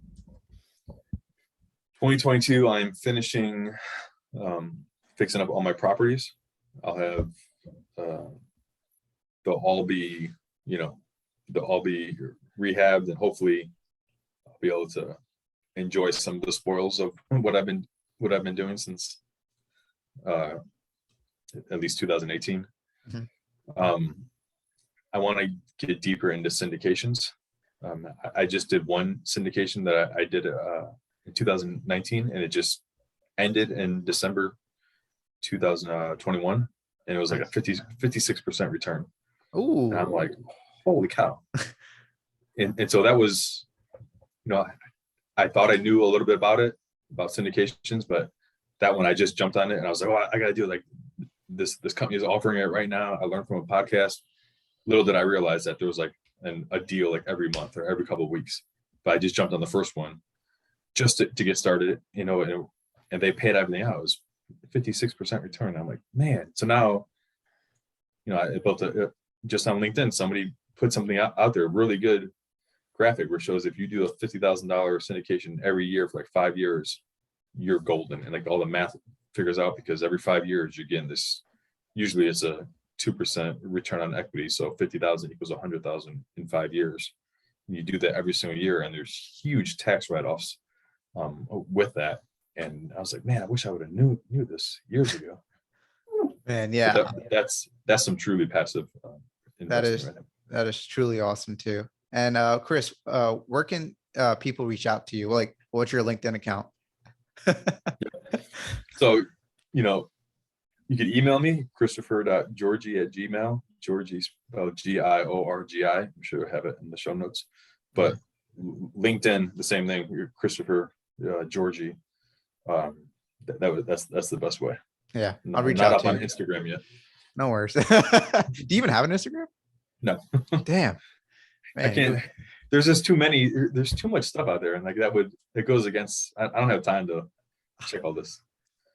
2022, I'm finishing fixing up all my properties. I'll have they'll all be rehabbed, and hopefully I'll be able to enjoy some of the spoils of what I've been doing since at least 2018. I want to get deeper into syndications. I just did one syndication that I did in 2019, and it just ended in December 2021, and it was like a 56% return. Ooh. And I'm like, holy cow. And so that was, I thought I knew a little bit about syndications, but that one I just jumped on it and I was like, oh, I got to do it. Like this company is offering it right now. I learned from a podcast. Little did I realize that there was like a deal like every month or every couple of weeks, but I just jumped on the first one just to get started, and they paid everything out. It was 56% return. I'm like, man. So now, I built just on LinkedIn, somebody put something out there, really good graphic where it shows if you do a $50,000 syndication every year for like 5 years, you're golden. And like all the math figures out because every 5 years you're getting this, usually it's a 2% return on equity. So 50,000 equals 100,000 in 5 years. And you do that every single year, and there's huge tax write-offs with that. And I was like, man, I wish I would have knew this years ago. Man, yeah. That's some truly passive investment. That is truly awesome too. And Chris, where can people reach out to you? Like, what's your LinkedIn account? So, you can email me, christopher.giorgi@gmail. Giorgi spelled Giorgi. I'm sure I have it in the show notes. But LinkedIn, the same thing, Christopher Giorgi. That's the best way. Yeah, No, I'll reach not out up to on you. Instagram yet. No worries. Do you even have an Instagram? No. Damn. Man, I can't. There's just too many. There's too much stuff out there, and like it goes against. I don't have time to check all this.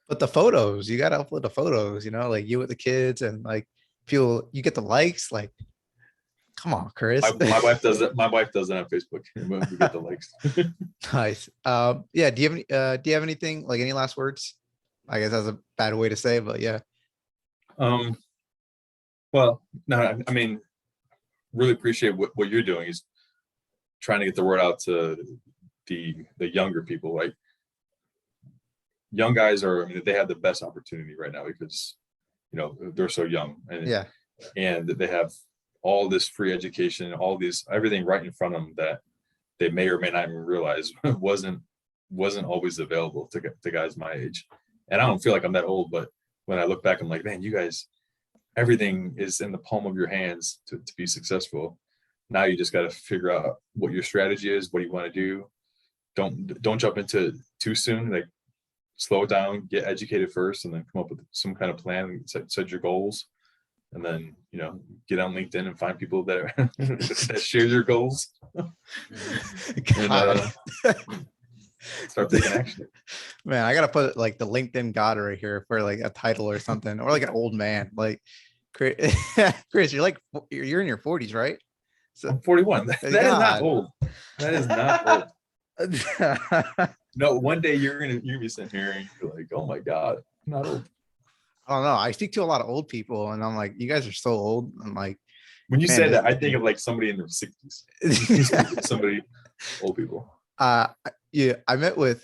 But the photos, you gotta upload the photos, like you with the kids, and like you get the likes. Like, come on, Chris. My wife does it. My wife does it on Facebook. We get the likes. Nice. Yeah. Do you have anything, like any last words? I guess that's a bad way to say it, but yeah. Well, no, I mean, really appreciate what you're doing is trying to get the word out to the younger people. Like young guys they have the best opportunity right now because, they're so young and they have all this free education, everything right in front of them that they may or may not even realize wasn't always available to guys my age. And I don't feel like I'm that old, but when I look back, I'm like, man, you guys, everything is in the palm of your hands to be successful. Now you just got to figure out what your strategy is, what you want to do. Don't jump into it too soon. Like slow it down, get educated first, and then come up with some kind of plan, set your goals, and then, get on LinkedIn and find people that that share your goals. And, start taking action. Man, I gotta put like the LinkedIn God right here for like a title or something, or like an old man. Like, Chris, you're in your 40s, right? So I'm 41. That is not old. That is not old. No, one day you're gonna be sitting here and you're like, oh my God, I'm not old. I don't know. I speak to a lot of old people, and I'm like, you guys are so old. I'm like, when you say that, I think of like somebody in their 60s. Somebody, old people. Yeah, I met with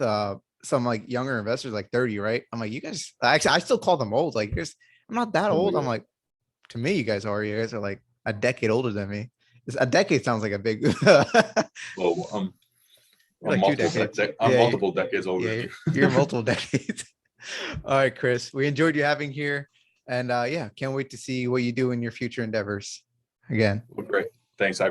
some like younger investors, like 30, right? I'm like, you guys, actually, I still call them old. Like, I'm not that old. I'm like, to me, you guys are like a decade older than me. A decade sounds like a big. Well, I'm like multiple decades older. Yeah, you're multiple decades. All right, Chris, we enjoyed you having here, and can't wait to see what you do in your future endeavors again. Well, great. Thanks. I